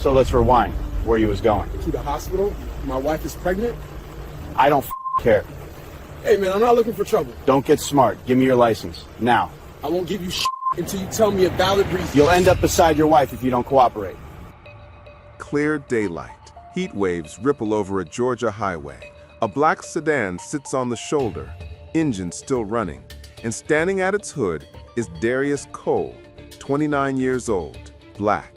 So let's rewind where you was going. To the hospital. My wife is pregnant. I don't care. Hey, man, I'm not looking for trouble. Don't get smart. Give me your license. Now. I won't give you until you tell me a valid reason. You'll end up beside your wife if you don't cooperate. Clear daylight. Heat waves ripple over a Georgia highway. A black sedan sits on the shoulder, engine still running, and standing at its hood is Darius Cole, 29 years old, black,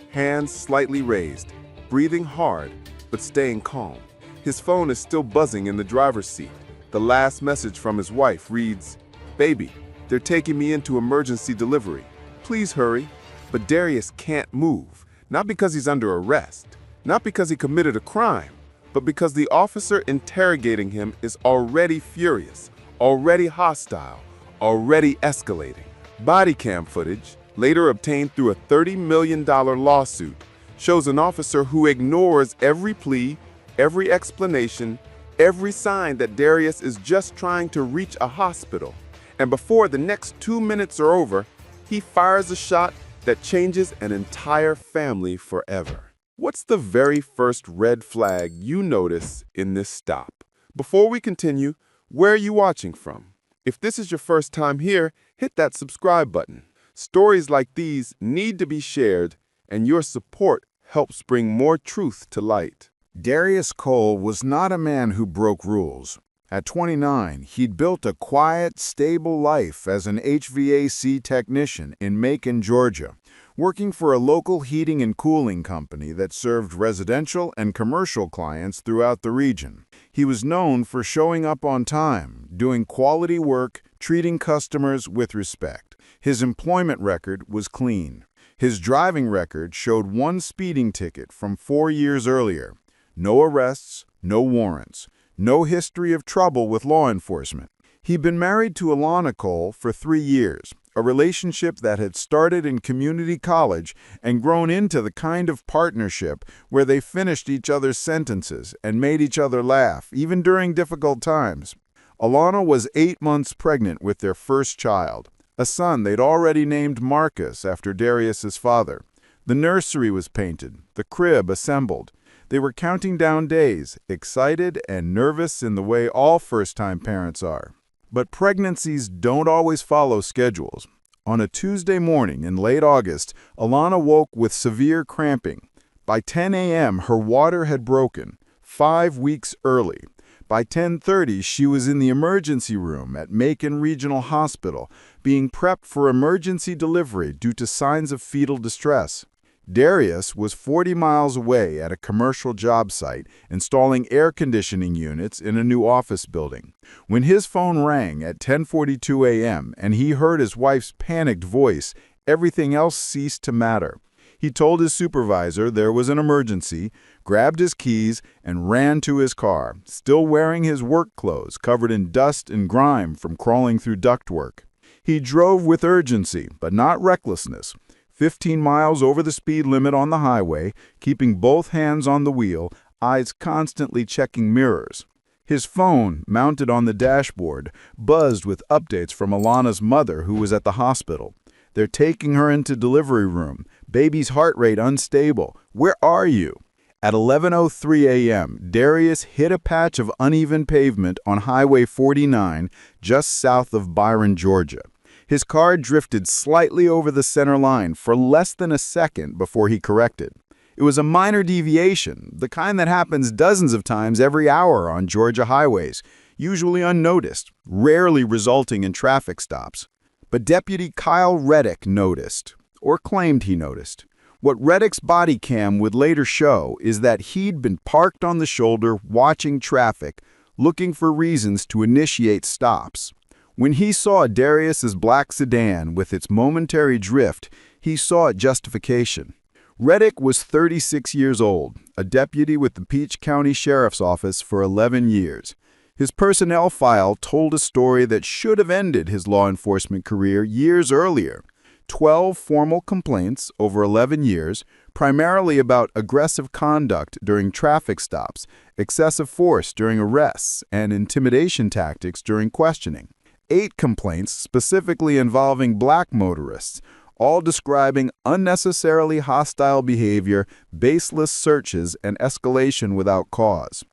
hands slightly raised, breathing hard, but staying calm. His phone is still buzzing in the driver's seat. The last message from his wife reads, "Baby, they're taking me into emergency delivery. Please hurry." But Darius can't move, not because he's under arrest, not because he committed a crime, but because the officer interrogating him is already furious, already hostile, already escalating. Bodycam footage, later obtained through a $30 million lawsuit, shows an officer who ignores every plea, every explanation, every sign that Darius is just trying to reach a hospital. And before the next 2 minutes are over, he fires a shot that changes an entire family forever. What's the very first red flag you notice in this stop? Before we continue, where are you watching from? If this is your first time here, hit that subscribe button. Stories like these need to be shared, and your support helps bring more truth to light. Darius Cole was not a man who broke rules. At 29, he'd built a quiet, stable life as an HVAC technician in Macon, Georgia, working for a local heating and cooling company that served residential and commercial clients throughout the region. He was known for showing up on time, doing quality work, treating customers with respect. His employment record was clean. His driving record showed one speeding ticket from 4 years earlier. No arrests, no warrants, no history of trouble with law enforcement. He'd been married to Alana Cole for 3 years, a relationship that had started in community college and grown into the kind of partnership where they finished each other's sentences and made each other laugh, even during difficult times. Alana was 8 months pregnant with their first child, a son they'd already named Marcus after Darius's father. The nursery was painted, the crib assembled. They were counting down days, excited and nervous in the way all first-time parents are. But pregnancies don't always follow schedules. On a Tuesday morning in late August, Alana woke with severe cramping. By 10 a.m., her water had broken, 5 weeks early. By 10:30, she was in the emergency room at Macon Regional Hospital, being prepped for emergency delivery due to signs of fetal distress. Darius was 40 miles away at a commercial job site, installing air conditioning units in a new office building. When his phone rang at 10:42 a.m. and he heard his wife's panicked voice, everything else ceased to matter. He told his supervisor there was an emergency, grabbed his keys, and ran to his car, still wearing his work clothes covered in dust and grime from crawling through ductwork. He drove with urgency, but not recklessness. 15 miles over the speed limit on the highway, keeping both hands on the wheel, eyes constantly checking mirrors. His phone, mounted on the dashboard, buzzed with updates from Alana's mother, who was at the hospital. "They're taking her into delivery room. Baby's heart rate unstable. Where are you?" At 11:03 a.m., Darius hit a patch of uneven pavement on Highway 49 just south of Byron, Georgia. His car drifted slightly over the center line for less than a second before he corrected. It was a minor deviation, the kind that happens dozens of times every hour on Georgia highways, usually unnoticed, rarely resulting in traffic stops. But Deputy Kyle Reddick noticed, or claimed he noticed. What Reddick's body cam would later show is that he'd been parked on the shoulder watching traffic, looking for reasons to initiate stops. When he saw Darius's black sedan with its momentary drift, he saw a justification. Reddick was 36 years old, a deputy with the Peach County Sheriff's Office for 11 years. His personnel file told a story that should have ended his law enforcement career years earlier. 12 formal complaints over 11 years, primarily about aggressive conduct during traffic stops, excessive force during arrests, and intimidation tactics during questioning. 8 complaints specifically involving black motorists, all describing unnecessarily hostile behavior, baseless searches, and escalation without cause.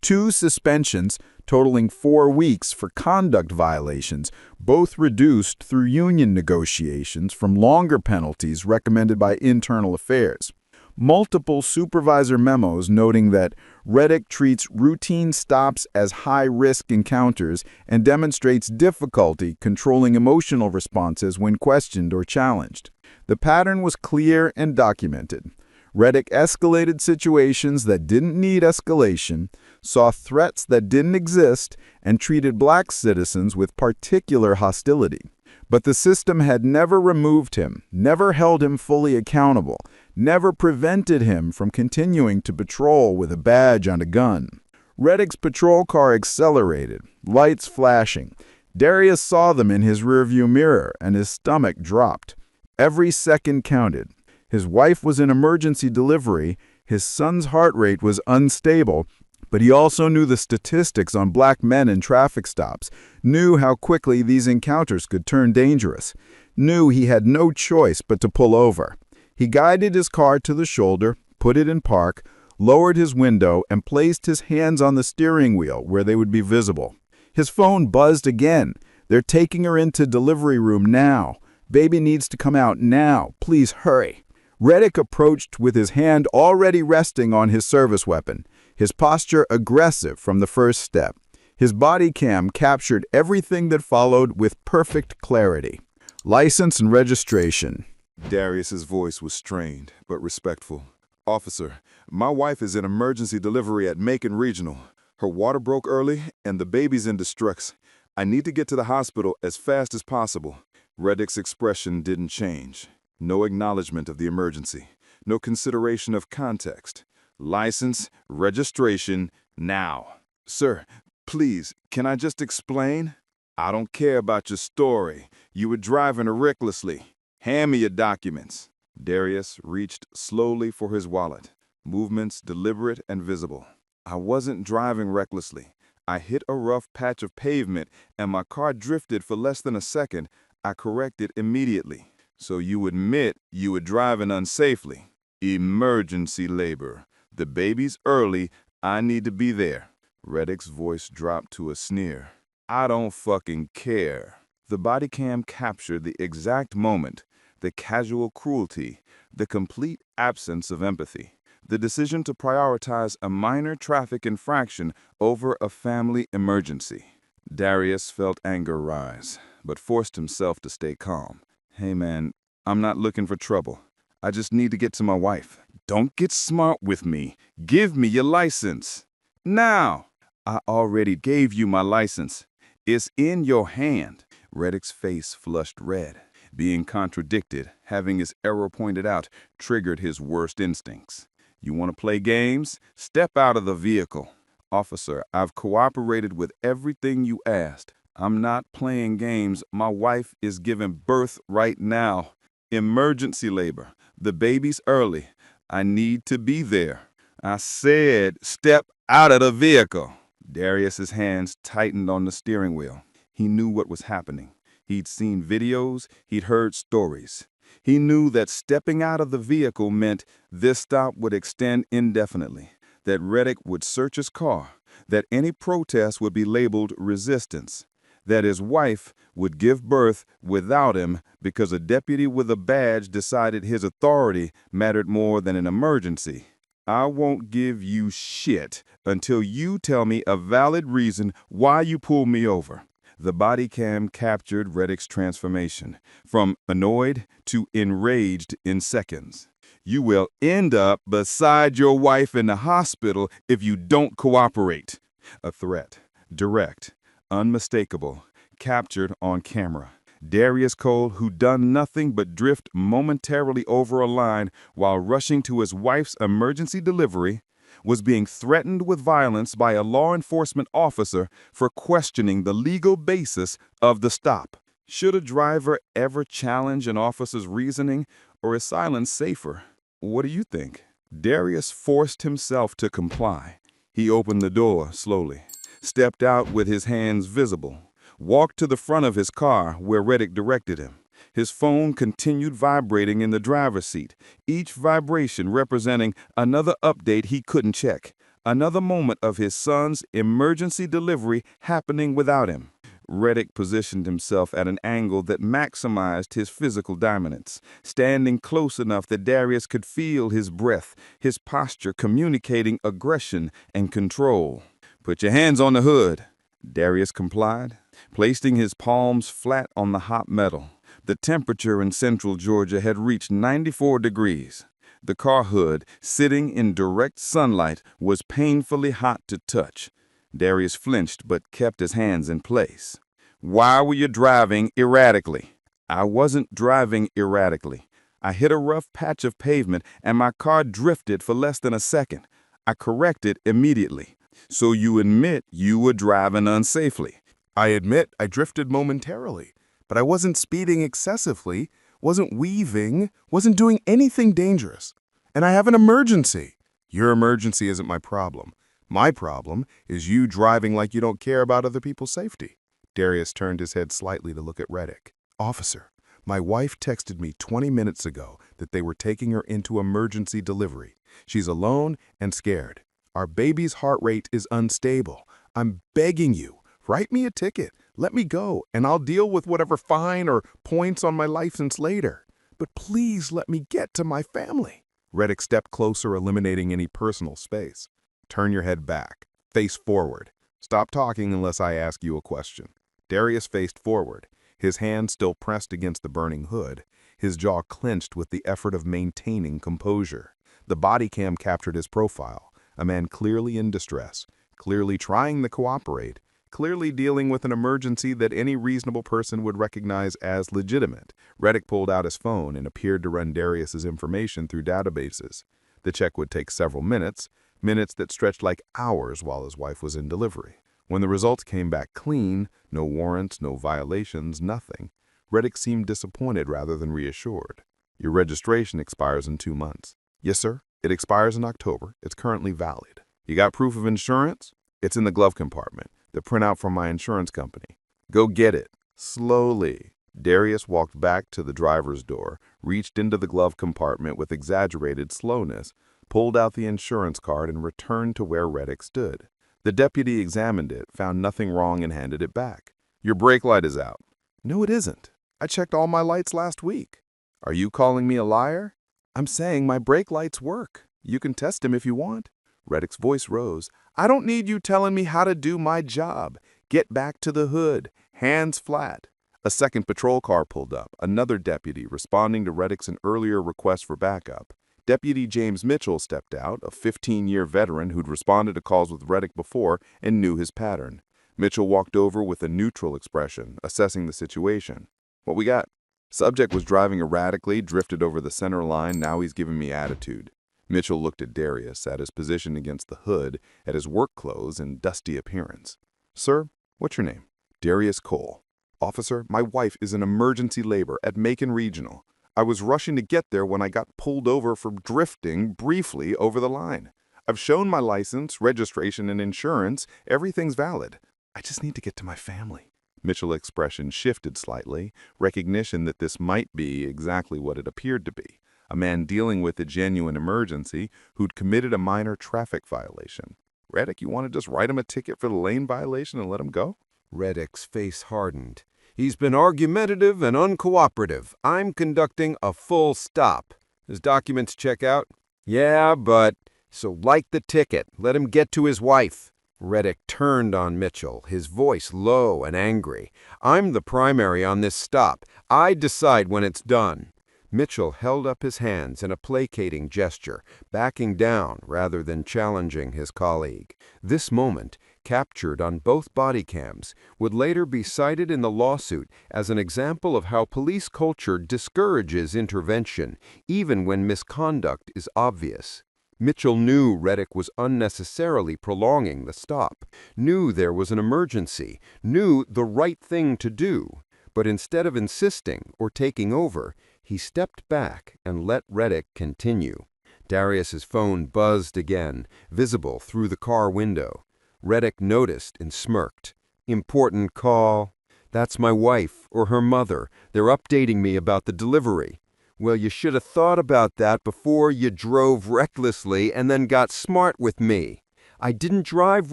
2 suspensions, totaling 4 weeks for conduct violations, both reduced through union negotiations from longer penalties recommended by Internal Affairs. Multiple supervisor memos noting that Reddick treats routine stops as high-risk encounters and demonstrates difficulty controlling emotional responses when questioned or challenged. The pattern was clear and documented. Reddick escalated situations that didn't need escalation, saw threats that didn't exist, and treated black citizens with particular hostility. But the system had never removed him, never held him fully accountable, never prevented him from continuing to patrol with a badge and a gun. Reddick's patrol car accelerated, lights flashing. Darius saw them in his rearview mirror, and his stomach dropped. Every second counted. His wife was in emergency delivery, his son's heart rate was unstable, but he also knew the statistics on black men in traffic stops, knew how quickly these encounters could turn dangerous, knew he had no choice but to pull over. He guided his car to the shoulder, put it in park, lowered his window, and placed his hands on the steering wheel where they would be visible. His phone buzzed again. "They're taking her into delivery room now. Baby needs to come out now. Please hurry." Reddick approached with his hand already resting on his service weapon, his posture aggressive from the first step. His body cam captured everything that followed with perfect clarity. License and registration. Darius's voice was strained, but respectful. "Officer, my wife is in emergency delivery at Macon Regional. Her water broke early, and the baby's in distress. I need to get to the hospital as fast as possible." Reddick's expression didn't change. No acknowledgement of the emergency. No consideration of context. "License, registration, now." "Sir, please, can I just explain?" "I don't care about your story. You were driving recklessly. Hand me your documents." Darius reached slowly for his wallet, movements deliberate and visible. "I wasn't driving recklessly. I hit a rough patch of pavement and my car drifted for less than a second. I corrected immediately." "So you admit you were driving unsafely." "Emergency labor. The baby's early. I need to be there." Reddick's voice dropped to a sneer. "I don't fucking care." The body cam captured the exact moment, the casual cruelty, the complete absence of empathy, the decision to prioritize a minor traffic infraction over a family emergency. Darius felt anger rise, but forced himself to stay calm. "Hey man, I'm not looking for trouble. I just need to get to my wife." "Don't get smart with me. Give me your license. Now." "I already gave you my license. It's in your hand." Reddick's face flushed red. Being contradicted, having his error pointed out, triggered his worst instincts. "You want to play games? Step out of the vehicle." "Officer, I've cooperated with everything you asked. I'm not playing games. My wife is giving birth right now. Emergency labor. The baby's early. I need to be there." "I said step out of the vehicle." Darius's hands tightened on the steering wheel. He knew what was happening. He'd seen videos, he'd heard stories. He knew that stepping out of the vehicle meant this stop would extend indefinitely, that Reddick would search his car, that any protest would be labeled resistance, that his wife would give birth without him because a deputy with a badge decided his authority mattered more than an emergency. "I won't give you shit until you tell me a valid reason why you pulled me over." The body cam captured Reddick's transformation, from annoyed to enraged in seconds. "You will end up beside your wife in the hospital if you don't cooperate." A threat, direct, unmistakable, captured on camera. Darius Cole, who'd done nothing but drift momentarily over a line while rushing to his wife's emergency delivery, was being threatened with violence by a law enforcement officer for questioning the legal basis of the stop. Should a driver ever challenge an officer's reasoning, or is silence safer? What do you think? Darius forced himself to comply. He opened the door slowly, stepped out with his hands visible, walked to the front of his car where Reddick directed him, His phone continued vibrating in the driver's seat, each vibration representing another update he couldn't check, another moment of his son's emergency delivery happening without him. Reddick positioned himself at an angle that maximized his physical dominance, standing close enough that Darius could feel his breath, his posture communicating aggression and control. "Put your hands on the hood." Darius complied, placing his palms flat on the hot metal. The temperature in central Georgia had reached 94 degrees. The car hood, sitting in direct sunlight, was painfully hot to touch. Darius flinched but kept his hands in place. "Why were you driving erratically?" "I wasn't driving erratically. I hit a rough patch of pavement and my car drifted for less than a second. I corrected immediately." "So you admit you were driving unsafely?" I admit I drifted momentarily, but I wasn't speeding excessively, wasn't weaving, wasn't doing anything dangerous. And I have an emergency. Your emergency isn't my problem. My problem is you driving like you don't care about other people's safety. Darius turned his head slightly to look at Reddick. "Officer, my wife texted me 20 minutes ago that they were taking her into emergency delivery. She's alone and scared. Our baby's heart rate is unstable. I'm begging you, write me a ticket, let me go, and I'll deal with whatever fine or points on my license later. But please let me get to my family." Reddick stepped closer, eliminating any personal space. "Turn your head back. Face forward. Stop talking unless I ask you a question." Darius faced forward, his hand still pressed against the burning hood, his jaw clenched with the effort of maintaining composure. The Bodycam captured his profile, a man clearly in distress, clearly trying to cooperate, clearly dealing with an emergency that any reasonable person would recognize as legitimate. Reddick pulled out his phone and appeared to run Darius's information through databases. The check would take several minutes, minutes that stretched like hours while his wife was in delivery. When the results came back clean, no warrants, no violations, nothing, Reddick seemed disappointed rather than reassured. "Your registration expires in 2 months." "Yes, sir. It expires in October. It's currently valid." "You got proof of insurance?" "It's in the glove compartment. The printout from my insurance company." "Go get it." Slowly, Darius walked back to the driver's door, reached into the glove compartment with exaggerated slowness, pulled out the insurance card, and returned to where Reddick stood. The deputy examined it, found nothing wrong, and handed it back. "Your brake light is out." "No, it isn't. I checked all my lights last week." "Are you calling me a liar?" "I'm saying my brake lights work. You can test them if you want." Reddick's voice rose. "I don't need you telling me how to do my job. Get back to the hood, hands flat." A second patrol car pulled up, another deputy responding to Reddick's earlier request for backup. Deputy James Mitchell stepped out, a 15-year veteran who'd responded to calls with Reddick before and knew his pattern. Mitchell walked over with a neutral expression, assessing the situation. "What we got?" "Subject was driving erratically, drifted over the center line, now he's giving me attitude." Mitchell looked at Darius, at his position against the hood, at his work clothes and dusty appearance. "Sir, what's your name?" "Darius Cole." "Officer, my wife is in emergency labor at Macon Regional. I was rushing to get there when I got pulled over for drifting briefly over the line. I've shown my license, registration, and insurance. Everything's valid. I just need to get to my family." Mitchell's expression shifted slightly, recognition that this might be exactly what it appeared to be. A man dealing with a genuine emergency who'd committed a minor traffic violation. "Reddick, you want to just write him a ticket for the lane violation and let him go?" Reddick's face hardened. "He's been argumentative and uncooperative. I'm conducting a full stop. His documents check out?" "Yeah, but..." "So like the ticket. Let him get to his wife." Reddick turned on Mitchell, his voice low and angry. "I'm the primary on this stop. I decide when it's done." Mitchell held up his hands in a placating gesture, backing down rather than challenging his colleague. This moment, captured on both body cams, would later be cited in the lawsuit as an example of how police culture discourages intervention, even when misconduct is obvious. Mitchell knew Reddick was unnecessarily prolonging the stop, knew there was an emergency, knew the right thing to do. But instead of insisting or taking over, he stepped back and let Reddick continue. Darius's phone buzzed again, visible through the car window. Reddick noticed and smirked. "Important call." That's my wife or her mother. They're updating me about the delivery. Well, you should have thought about that before you drove recklessly and then got smart with me. I didn't drive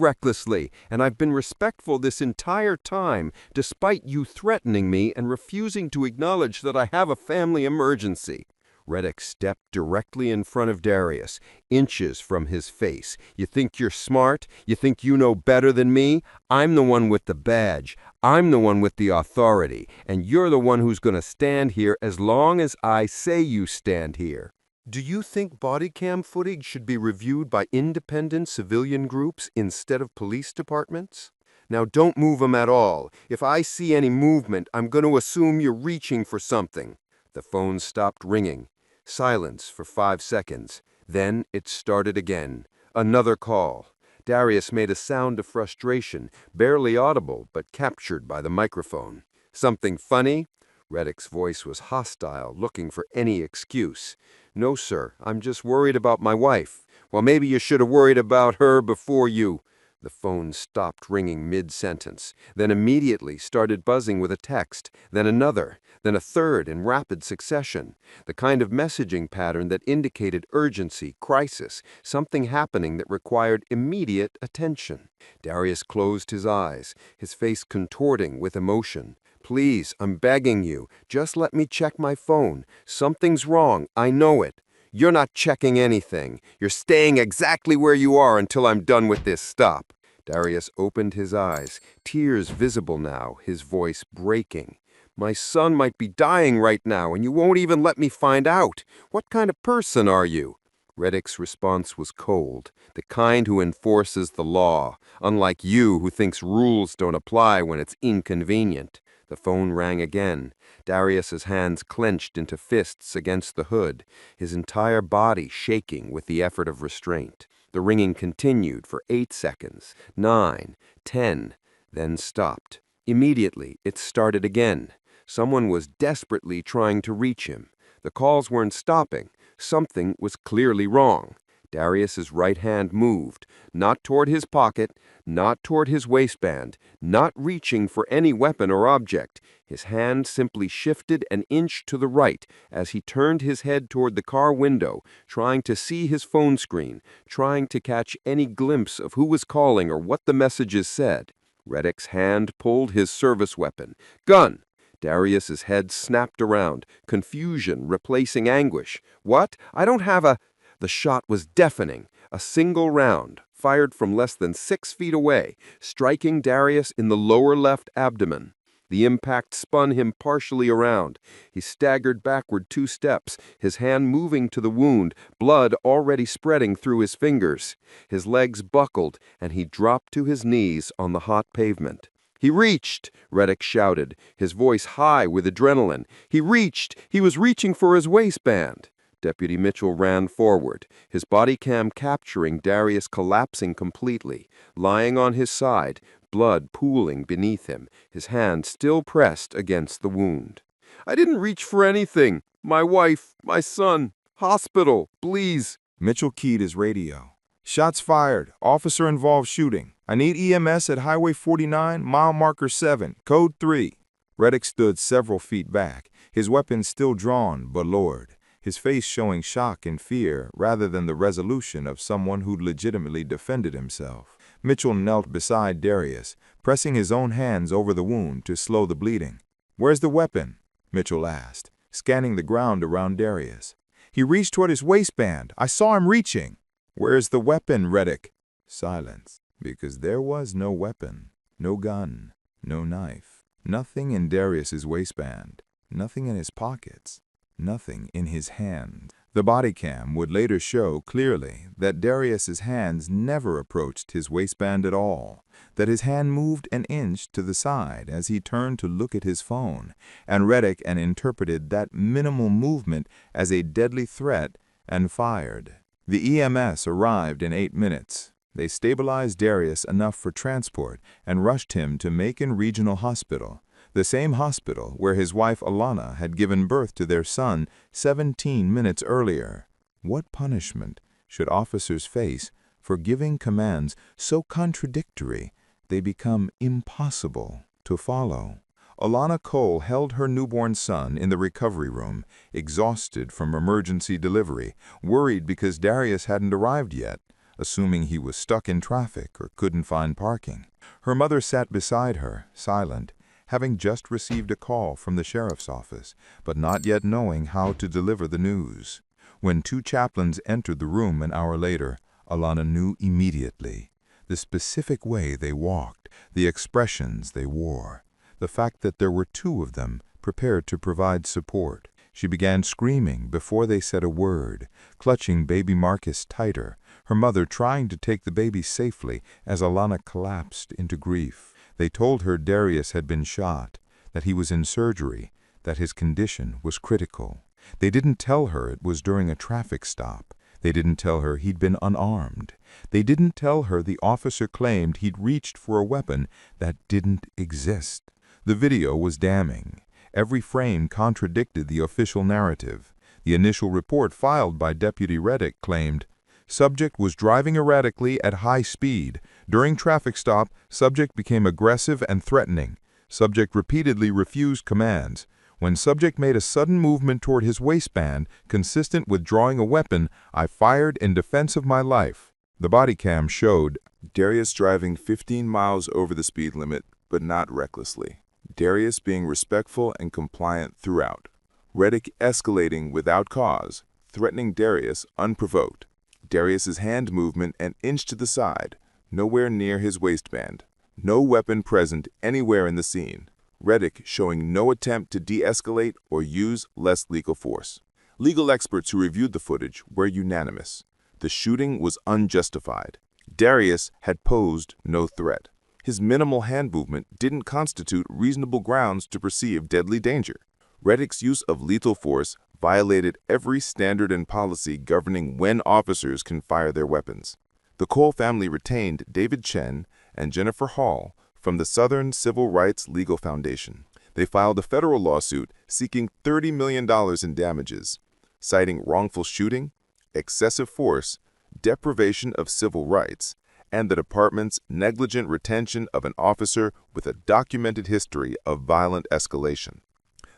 recklessly, and I've been respectful this entire time, despite you threatening me and refusing to acknowledge that I have a family emergency. Reddick stepped directly in front of Darius, inches from his face. You think you're smart? You think you know better than me? I'm the one with the badge. I'm the one with the authority, and you're the one who's going to stand here as long as I say you stand here. Do you think Bodycam footage should be reviewed by independent civilian groups instead of police departments? Now don't move them at all. If I see any movement, I'm going to assume you're reaching for something. The phone stopped ringing. Silence for 5 seconds. Then it started again. Another call. Darius made a sound of frustration, barely audible but captured by the microphone. Something funny? Reddick's voice was hostile, looking for any excuse. No, sir, I'm just worried about my wife. Well, maybe you should have worried about her before you. The phone stopped ringing mid-sentence, then immediately started buzzing with a text, then another, then a third in rapid succession. The kind of messaging pattern that indicated urgency, crisis, something happening that required immediate attention. Darius closed his eyes, his face contorting with emotion. Please, I'm begging you, just let me check my phone. Something's wrong, I know it. You're not checking anything. You're staying exactly where you are until I'm done with this. Stop. Darius opened his eyes, tears visible now, his voice breaking. My son might be dying right now, and you won't even let me find out. What kind of person are you? Reddick's response was cold, the kind who enforces the law, unlike you who thinks rules don't apply when it's inconvenient. The phone rang again. Darius's hands clenched into fists against the hood, his entire body shaking with the effort of restraint. The ringing continued for 8 seconds, 9, 10, then stopped. Immediately, it started again. Someone was desperately trying to reach him. The calls weren't stopping. Something was clearly wrong. Darius's right hand moved, not toward his pocket, not toward his waistband, not reaching for any weapon or object. His hand simply shifted an inch to the right as he turned his head toward the car window, trying to see his phone screen, trying to catch any glimpse of who was calling or what the messages said. Reddick's hand pulled his service weapon. Gun! Darius's head snapped around, confusion replacing anguish. What? I don't have a... The shot was deafening, a single round, fired from less than 6 feet away, striking Darius in the lower left abdomen. The impact spun him partially around. He staggered backward 2 steps, his hand moving to the wound, blood already spreading through his fingers. His legs buckled, and he dropped to his knees on the hot pavement. He reached, Reddick shouted, his voice high with adrenaline. He reached! He was reaching for his waistband! Deputy Mitchell ran forward, his body cam capturing Darius collapsing completely, lying on his side, blood pooling beneath him, his hand still pressed against the wound. I didn't reach for anything. My wife, my son, hospital, please. Mitchell keyed his radio. Shots fired. Officer involved shooting. I need EMS at Highway 49, mile marker 7, code 3. Reddick stood several feet back, his weapon still drawn but lowered, his face showing shock and fear rather than the resolution of someone who'd legitimately defended himself. Mitchell knelt beside Darius, pressing his own hands over the wound to slow the bleeding. Where's the weapon? Mitchell asked, scanning the ground around Darius. He reached toward his waistband. I saw him reaching. Where's the weapon, Reddick? Silence, because there was no weapon, no gun, no knife. Nothing in Darius's waistband, nothing in his pockets, nothing in his hand. The body cam would later show clearly that Darius's hands never approached his waistband at all, that his hand moved an inch to the side as he turned to look at his phone, and Reddick interpreted that minimal movement as a deadly threat and fired. The EMS arrived in 8 minutes. They stabilized Darius enough for transport and rushed him to Macon Regional Hospital, the same hospital where his wife Alana had given birth to their son 17 minutes earlier. What punishment should officers face for giving commands so contradictory they become impossible to follow? Alana Cole held her newborn son in the recovery room, exhausted from emergency delivery, worried because Darius hadn't arrived yet, assuming he was stuck in traffic or couldn't find parking. Her mother sat beside her, silent, having just received a call from the sheriff's office, but not yet knowing how to deliver the news. When two chaplains entered the room an hour later, Alana knew immediately. The specific way they walked, the expressions they wore, the fact that there were two of them prepared to provide support. She began screaming before they said a word, clutching baby Marcus tighter, her mother trying to take the baby safely as Alana collapsed into grief. They told her Darius had been shot, that he was in surgery, that his condition was critical. They didn't tell her it was during a traffic stop. They didn't tell her he'd been unarmed. They didn't tell her the officer claimed he'd reached for a weapon that didn't exist. The video was damning. Every frame contradicted the official narrative. The initial report filed by Deputy Reddick claimed, "Subject was driving erratically at high speed. During traffic stop, subject became aggressive and threatening. Subject repeatedly refused commands. When subject made a sudden movement toward his waistband, consistent with drawing a weapon, I fired in defense of my life." The body cam showed Darius driving 15 miles over the speed limit, but not recklessly. Darius being respectful and compliant throughout. Reddick escalating without cause, threatening Darius unprovoked. Darius's hand movement an inch to the side, nowhere near his waistband. No weapon present anywhere in the scene. Reddick showing no attempt to de-escalate or use less lethal force. Legal experts who reviewed the footage were unanimous. The shooting was unjustified. Darius had posed no threat. His minimal hand movement didn't constitute reasonable grounds to perceive deadly danger. Reddick's use of lethal force violated every standard and policy governing when officers can fire their weapons. The Cole family retained David Chen and Jennifer Hall from the Southern Civil Rights Legal Foundation. They filed a federal lawsuit seeking $30 million in damages, citing wrongful shooting, excessive force, deprivation of civil rights, and the department's negligent retention of an officer with a documented history of violent escalation.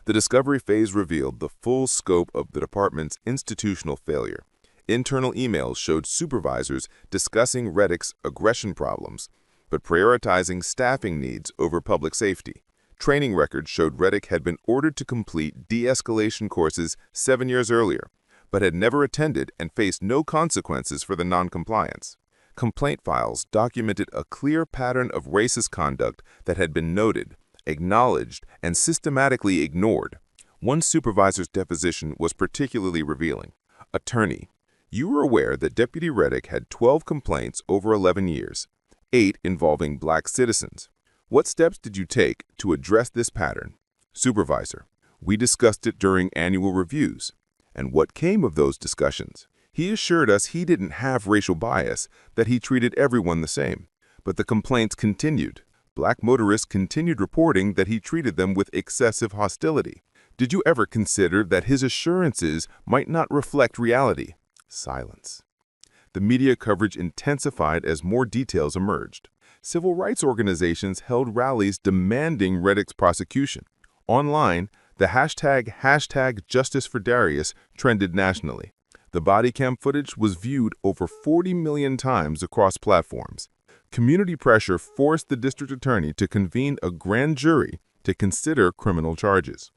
The discovery phase revealed the full scope of the department's institutional failure. Internal emails showed supervisors discussing Reddick's aggression problems, but prioritizing staffing needs over public safety. Training records showed Reddick had been ordered to complete de-escalation courses 7 years earlier, but had never attended and faced no consequences for the non-compliance. Complaint files documented a clear pattern of racist conduct that had been noted, acknowledged, and systematically ignored. One supervisor's deposition was particularly revealing. Attorney, you were aware that Deputy Reddick had 12 complaints over 11 years, 8 involving black citizens. What steps did you take to address this pattern? Supervisor, we discussed it during annual reviews. And what came of those discussions? He assured us he didn't have racial bias, that he treated everyone the same. But the complaints continued. Black motorists continued reporting that he treated them with excessive hostility. Did you ever consider that his assurances might not reflect reality? Silence. The media coverage intensified as more details emerged. Civil rights organizations held rallies demanding Reddick's prosecution. Online, the hashtag Justice for Darius trended nationally. The body cam footage was viewed over 40 million times across platforms. Community pressure forced the district attorney to convene a grand jury to consider criminal charges.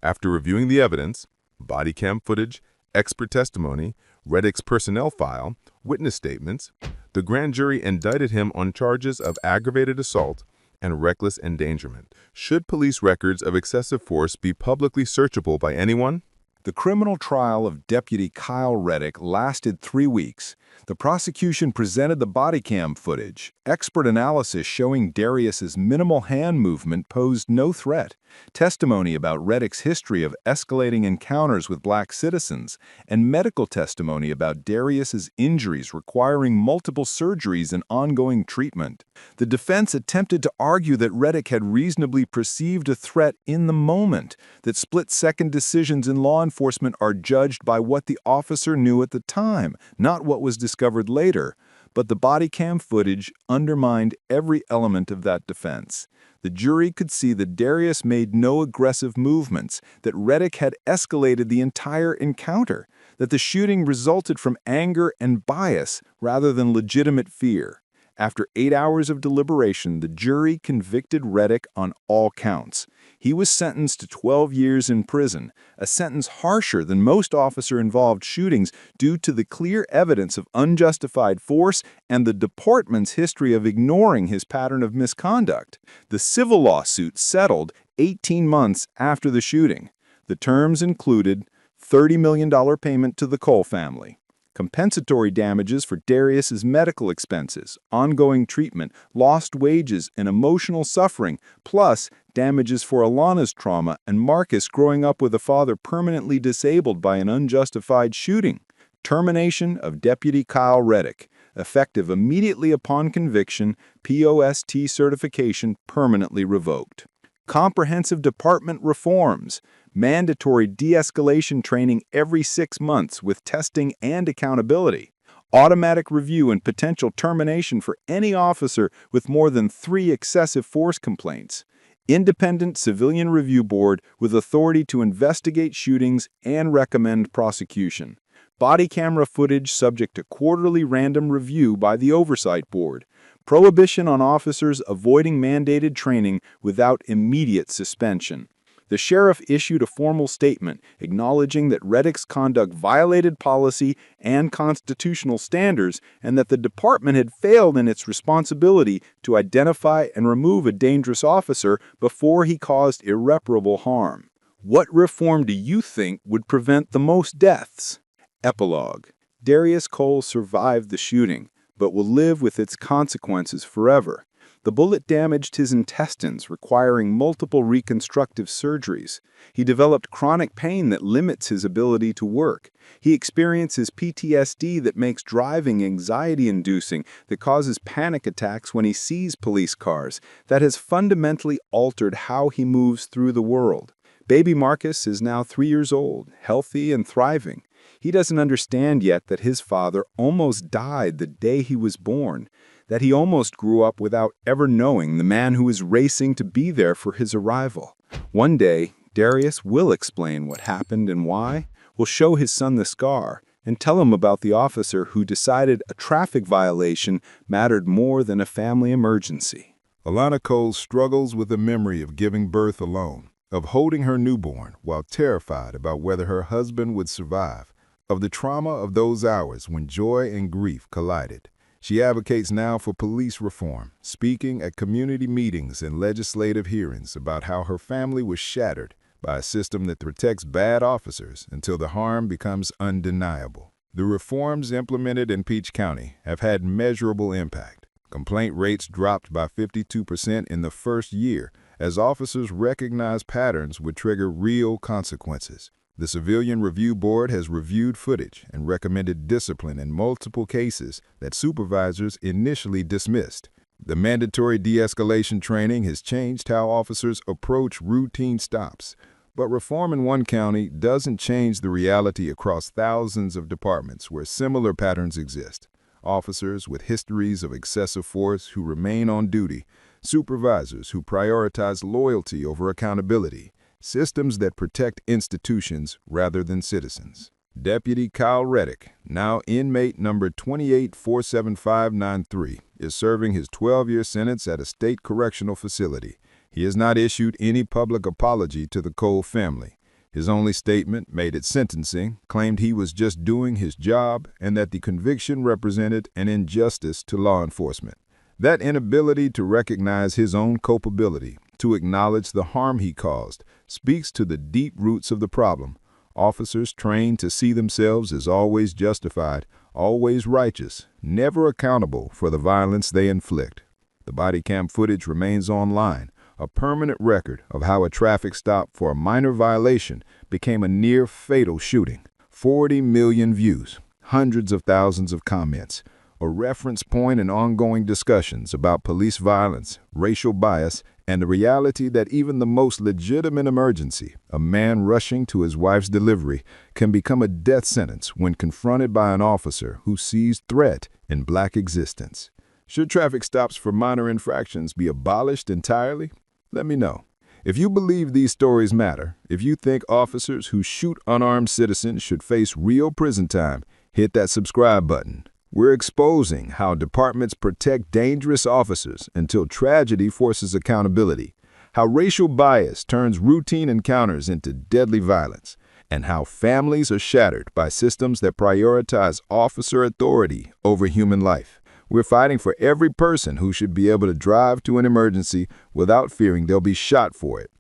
After reviewing the evidence, body cam footage, expert testimony, Reddick's personnel file, witness statements, the grand jury indicted him on charges of aggravated assault and reckless endangerment. Should police records of excessive force be publicly searchable by anyone? The criminal trial of Deputy Kyle Reddick lasted 3 weeks. The prosecution presented the body cam footage. Expert analysis showing Darius's minimal hand movement posed no threat. Testimony about Reddick's history of escalating encounters with black citizens, and medical testimony about Darius's injuries requiring multiple surgeries and ongoing treatment. The defense attempted to argue that Reddick had reasonably perceived a threat in the moment, that split-second decisions in law enforcement are judged by what the officer knew at the time, not what was discovered later. But the body cam footage undermined every element of that defense. The jury could see that Darius made no aggressive movements, that Reddick had escalated the entire encounter, that the shooting resulted from anger and bias rather than legitimate fear. After 8 hours of deliberation, the jury convicted Reddick on all counts. He was sentenced to 12 years in prison, a sentence harsher than most officer-involved shootings due to the clear evidence of unjustified force and the department's history of ignoring his pattern of misconduct. The civil lawsuit settled 18 months after the shooting. The terms included $30 million payment to the Cole family, compensatory damages for Darius's medical expenses, ongoing treatment, lost wages, and emotional suffering, plus damages for Alana's trauma and Marcus growing up with a father permanently disabled by an unjustified shooting. Termination of Deputy Kyle Reddick, effective immediately upon conviction, POST certification permanently revoked. Comprehensive department reforms, mandatory de-escalation training every 6 months with testing and accountability, automatic review and potential termination for any officer with more than 3 excessive force complaints, independent civilian review board with authority to investigate shootings and recommend prosecution, body camera footage subject to quarterly random review by the oversight board, prohibition on officers avoiding mandated training without immediate suspension. The sheriff issued a formal statement acknowledging that Reddick's conduct violated policy and constitutional standards and that the department had failed in its responsibility to identify and remove a dangerous officer before he caused irreparable harm. What reform do you think would prevent the most deaths? Epilogue. Darius Cole survived the shooting, but will live with its consequences forever. The bullet damaged his intestines, requiring multiple reconstructive surgeries. He developed chronic pain that limits his ability to work. He experiences PTSD that makes driving anxiety-inducing, that causes panic attacks when he sees police cars, that has fundamentally altered how he moves through the world. Baby Marcus is now 3 years old, healthy and thriving. He doesn't understand yet that his father almost died the day he was born, that he almost grew up without ever knowing the man who was racing to be there for his arrival. One day, Darius will explain what happened and why, will show his son the scar, and tell him about the officer who decided a traffic violation mattered more than a family emergency. Alana Cole struggles with the memory of giving birth alone, of holding her newborn while terrified about whether her husband would survive, of the trauma of those hours when joy and grief collided. She advocates now for police reform, speaking at community meetings and legislative hearings about how her family was shattered by a system that protects bad officers until the harm becomes undeniable. The reforms implemented in Peach County have had measurable impact. Complaint rates dropped by 52% in the first year as officers recognize patterns would trigger real consequences. The Civilian Review Board has reviewed footage and recommended discipline in multiple cases that supervisors initially dismissed. The mandatory de-escalation training has changed how officers approach routine stops. But reform in one county doesn't change the reality across thousands of departments where similar patterns exist. Officers with histories of excessive force who remain on duty, supervisors who prioritize loyalty over accountability, systems that protect institutions rather than citizens. Deputy Kyle Reddick, now inmate number 2847593, is serving his 12-year sentence at a state correctional facility. He has not issued any public apology to the Cole family. His only statement, made at sentencing, claimed he was just doing his job and that the conviction represented an injustice to law enforcement. That inability to recognize his own culpability, to acknowledge the harm he caused, speaks to the deep roots of the problem. Officers trained to see themselves as always justified, always righteous, never accountable for the violence they inflict. The body cam footage remains online, a permanent record of how a traffic stop for a minor violation became a near-fatal shooting. 40 million views, hundreds of thousands of comments. a reference point in ongoing discussions about police violence, racial bias, and the reality that even the most legitimate emergency, a man rushing to his wife's delivery, can become a death sentence when confronted by an officer who sees threat in black existence. Should traffic stops for minor infractions be abolished entirely? Let me know. If you believe these stories matter, if you think officers who shoot unarmed citizens should face real prison time, hit that subscribe button. We're exposing how departments protect dangerous officers until tragedy forces accountability, how racial bias turns routine encounters into deadly violence, and how families are shattered by systems that prioritize officer authority over human life. We're fighting for every person who should be able to drive to an emergency without fearing they'll be shot for it.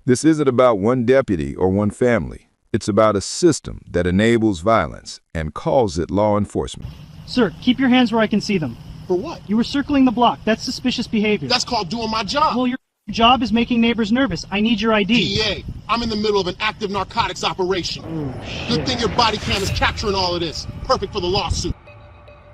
This isn't about one deputy or one family. It's about a system that enables violence and calls it law enforcement. Sir, keep your hands where I can see them. For what? You were circling the block. That's suspicious behavior. That's called doing my job. Well, your job is making neighbors nervous. I need your ID. DEA, I'm in the middle of an active narcotics operation. Good thing your body cam is capturing all of this. Perfect for the lawsuit.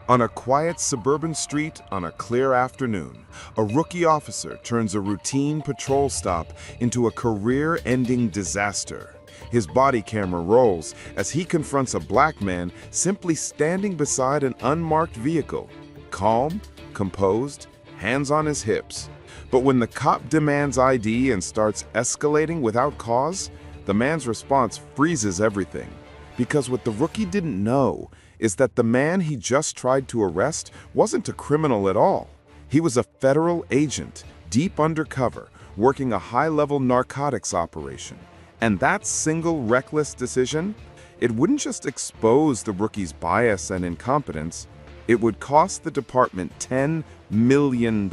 On a quiet suburban street on a clear afternoon, a rookie officer turns a routine patrol stop into a career-ending disaster. His body camera rolls as he confronts a black man simply standing beside an unmarked vehicle, calm, composed, hands on his hips. But when the cop demands ID and starts escalating without cause, the man's response freezes everything. Because what the rookie didn't know is that the man he just tried to arrest wasn't a criminal at all. He was a federal agent, deep undercover, working a high-level narcotics operation. And that single reckless decision, it wouldn't just expose the rookie's bias and incompetence, it would cost the department $10 million.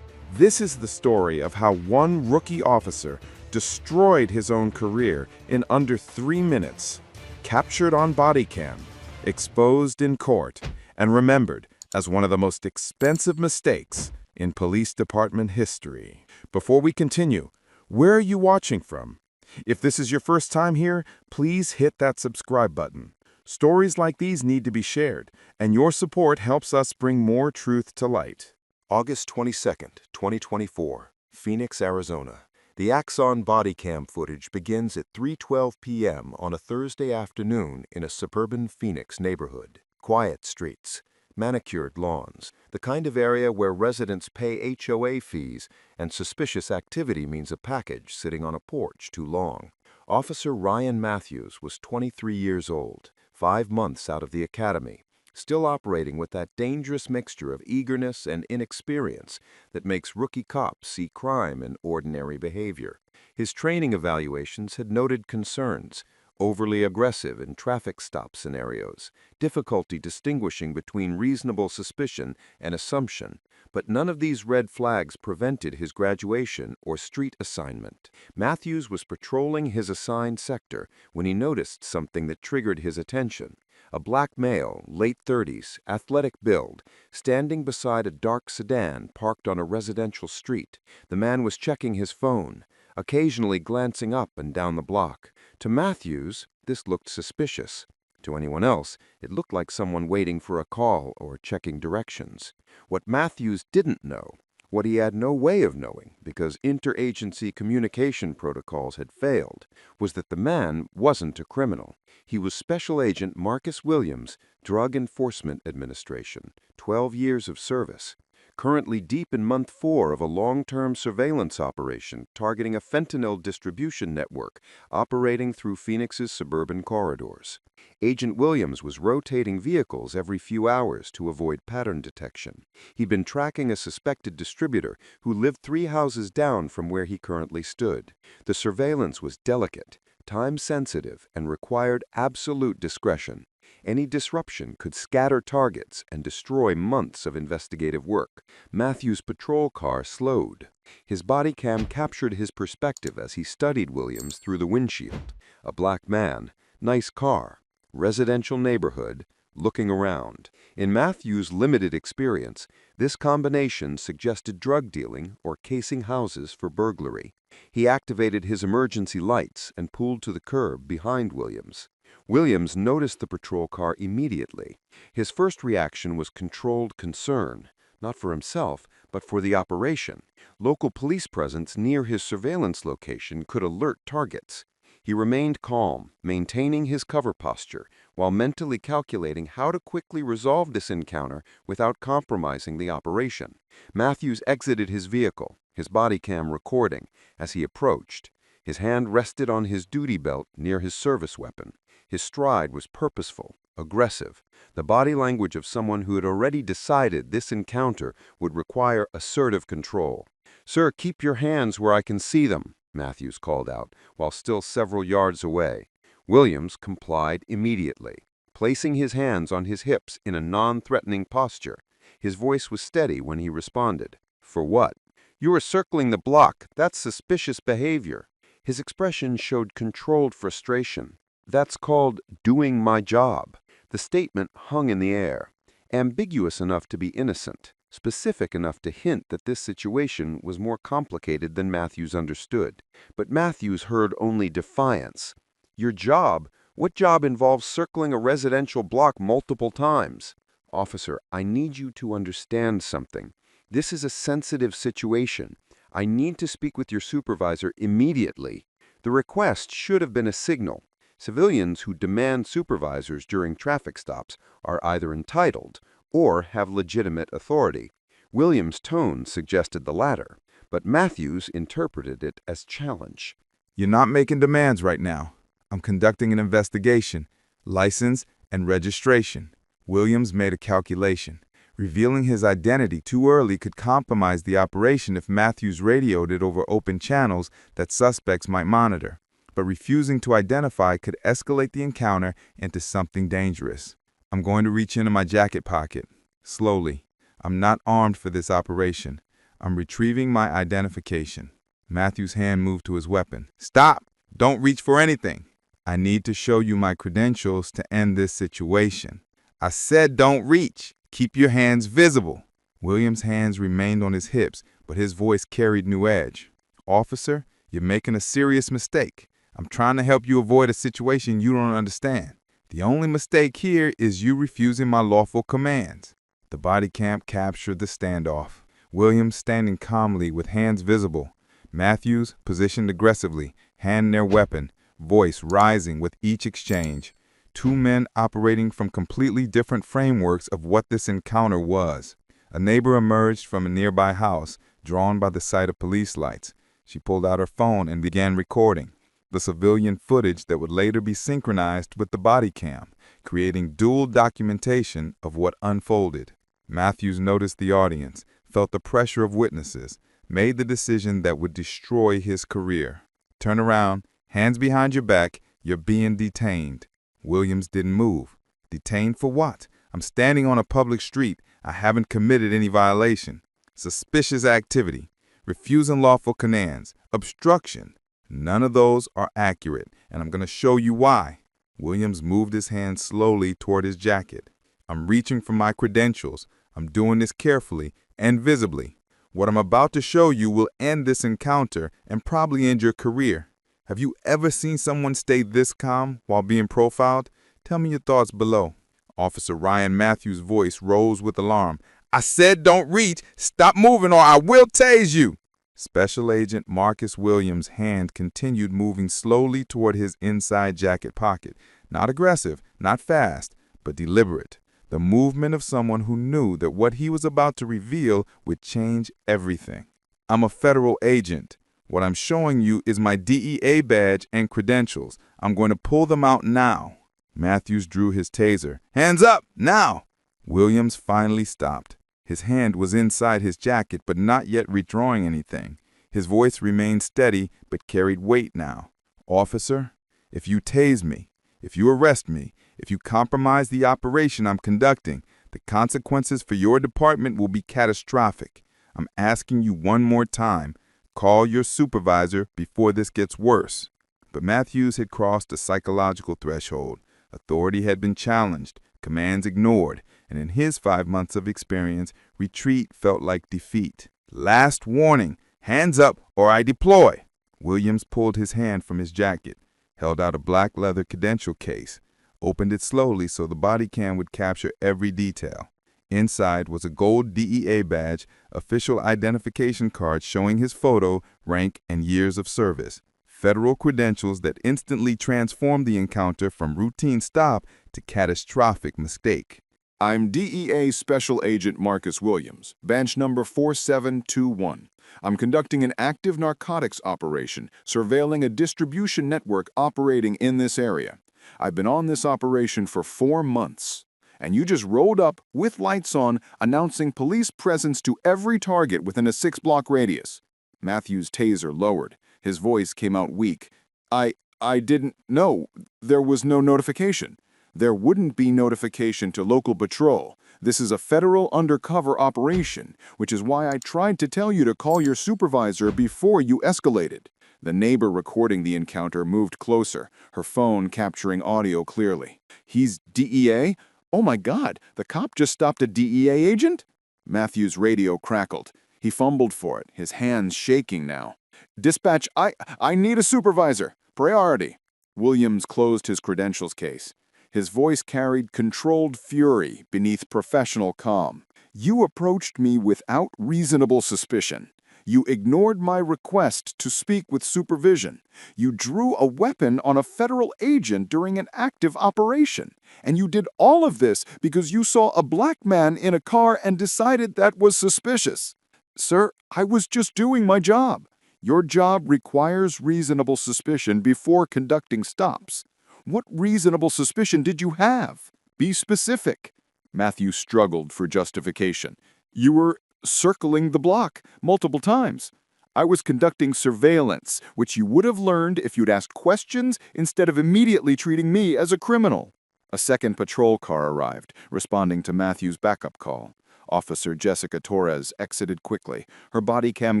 This is the story of how one rookie officer destroyed his own career in under 3 minutes, captured on Bodycam, exposed in court, and remembered as one of the most expensive mistakes in police department history. Before we continue, where are you watching from? If this is your first time here, please hit that subscribe button. Stories like these need to be shared, and your support helps us bring more truth to light. August 22nd, 2024, Phoenix, Arizona. The Axon Bodycam footage begins at 3:12 p.m. on a Thursday afternoon in a suburban Phoenix neighborhood. Quiet streets, manicured lawns, the kind of area where residents pay HOA fees and suspicious activity means a package sitting on a porch too long. Officer Ryan Matthews was 23 years old, 5 months out of the academy, still operating with that dangerous mixture of eagerness and inexperience that makes rookie cops see crime in ordinary behavior. His training evaluations had noted concerns: overly aggressive in traffic stop scenarios, difficulty distinguishing between reasonable suspicion and assumption, but none of these red flags prevented his graduation or street assignment. Matthews was patrolling his assigned sector when he noticed something that triggered his attention. A black male, late 30s, athletic build, standing beside a dark sedan parked on a residential street. The man was checking his phone, occasionally glancing up and down the block. To Matthews, this looked suspicious. To anyone else, it looked like someone waiting for a call or checking directions. What Matthews didn't know, what he had no way of knowing because interagency communication protocols had failed, was that the man wasn't a criminal. He was Special Agent Marcus Williams, Drug Enforcement Administration, 12 years of service. Currently deep in month 4 of a long-term surveillance operation targeting a fentanyl distribution network operating through Phoenix's suburban corridors. Agent Williams was rotating vehicles every few hours to avoid pattern detection. He'd been tracking a suspected distributor who lived 3 houses down from where he currently stood. The surveillance was delicate, time-sensitive, and required absolute discretion. Any disruption could scatter targets and destroy months of investigative work. Matthews' patrol car slowed. His body cam captured his perspective as he studied Williams through the windshield. A black man, nice car, residential neighborhood, looking around. In Matthews' limited experience, this combination suggested drug dealing or casing houses for burglary. He activated his emergency lights and pulled to the curb behind Williams. Williams noticed the patrol car immediately. His first reaction was controlled concern, not for himself, but for the operation. Local police presence near his surveillance location could alert targets. He remained calm, maintaining his cover posture, while mentally calculating how to quickly resolve this encounter without compromising the operation. Matthews exited his vehicle, his body cam recording, as he approached. His hand rested on his duty belt near his service weapon. His stride was purposeful, aggressive, the body language of someone who had already decided this encounter would require assertive control. "Sir, keep your hands where I can see them," Matthews called out, while still several yards away. Williams complied immediately, placing his hands on his hips in a non-threatening posture. His voice was steady when he responded. "For what?" "You are circling the block. That's suspicious behavior." His expression showed controlled frustration. "That's called doing my job." The statement hung in the air, ambiguous enough to be innocent, specific enough to hint that this situation was more complicated than Matthews understood. But Matthews heard only defiance. "Your job? What job involves circling a residential block multiple times?" "Officer, I need you to understand something. This is a sensitive situation. I need to speak with your supervisor immediately." The request should have been a signal. Civilians who demand supervisors during traffic stops are either entitled or have legitimate authority. Williams' tone suggested the latter, but Matthews interpreted it as challenge. "You're not making demands right now. I'm conducting an investigation, license, and registration." Williams made a calculation. Revealing his identity too early could compromise the operation if Matthews radioed it over open channels that suspects might monitor. But refusing to identify could escalate the encounter into something dangerous. "I'm going to reach into my jacket pocket. Slowly. I'm not armed for this operation. I'm retrieving my identification." Matthews' hand moved to his weapon. "Stop! Don't reach for anything. I need to show you my credentials to end this situation." "I said don't reach. Keep your hands visible." Williams' hands remained on his hips, but his voice carried new edge. "Officer, you're making a serious mistake. I'm trying to help you avoid a situation you don't understand. The only mistake here is you refusing my lawful commands." The body cam captured the standoff. Williams standing calmly with hands visible. Matthews positioned aggressively, hand their weapon, voice rising with each exchange. Two men operating from completely different frameworks of what this encounter was. A neighbor emerged from a nearby house, drawn by the sight of police lights. She pulled out her phone and began recording the civilian footage that would later be synchronized with the body cam, creating dual documentation of what unfolded. Matthews noticed the audience, felt the pressure of witnesses, made the decision that would destroy his career. "Turn around, hands behind your back, you're being detained." Williams didn't move. "Detained for what? I'm standing on a public street. I haven't committed any violation." "Suspicious activity, refusing lawful commands, obstruction. None of those are accurate, and I'm going to show you why." Williams moved his hand slowly toward his jacket. "I'm reaching for my credentials. I'm doing this carefully and visibly. What I'm about to show you will end this encounter and probably end your career. Have you ever seen someone stay this calm while being profiled? Tell me your thoughts below." Officer Ryan Matthews' voice rose with alarm. "I said don't reach. Stop moving or I will tase you." Special Agent Marcus Williams' hand continued moving slowly toward his inside jacket pocket. Not aggressive, not fast, but deliberate. The movement of someone who knew that what he was about to reveal would change everything. "I'm a federal agent. What I'm showing you is my DEA badge and credentials. I'm going to pull them out now." Matthews drew his taser. "Hands up, now!" Williams finally stopped. His hand was inside his jacket, but not yet withdrawing anything. His voice remained steady, but carried weight now. "Officer, if you tase me, if you arrest me, if you compromise the operation I'm conducting, the consequences for your department will be catastrophic. I'm asking you one more time. Call your supervisor before this gets worse." But Matthews had crossed a psychological threshold. Authority had been challenged, commands ignored, and in his 5 months of experience, retreat felt like defeat. "Last warning, hands up or I deploy." Williams pulled his hand from his jacket, held out a black leather credential case. opened it slowly so the body cam would capture every detail. Inside was a gold DEA badge, official identification card showing his photo, rank, and years of service. Federal credentials that instantly transformed the encounter from routine stop to catastrophic mistake. I'm DEA Special Agent Marcus Williams, badge number 4721. I'm conducting an active narcotics operation, surveilling a distribution network operating in this area. I've been on this operation for 4 months. And you just rolled up, with lights on, announcing police presence to every target within a 6-block radius. Matthews' taser lowered. His voice came out weak. I didn't know. There was no notification. There wouldn't be notification to local patrol. This is a federal undercover operation, which is why I tried to tell you to call your supervisor before you escalated. The neighbor recording the encounter moved closer, her phone capturing audio clearly. He's DEA? Oh my God, the cop just stopped a DEA agent? Matthews' radio crackled. He fumbled for it, his hands shaking now. Dispatch, I need a supervisor. Priority. Williams closed his credentials case. His voice carried controlled fury beneath professional calm. You approached me without reasonable suspicion. You ignored my request to speak with supervision. You drew a weapon on a federal agent during an active operation. And you did all of this because you saw a black man in a car and decided that was suspicious. Sir, I was just doing my job. Your job requires reasonable suspicion before conducting stops. What reasonable suspicion did you have? Be specific. Matthew struggled for justification. You were circling the block multiple times. I was conducting surveillance, which you would have learned if you'd asked questions instead of immediately treating me as a criminal. A second patrol car arrived, responding to Matthew's backup call. Officer Jessica Torres exited quickly, her body cam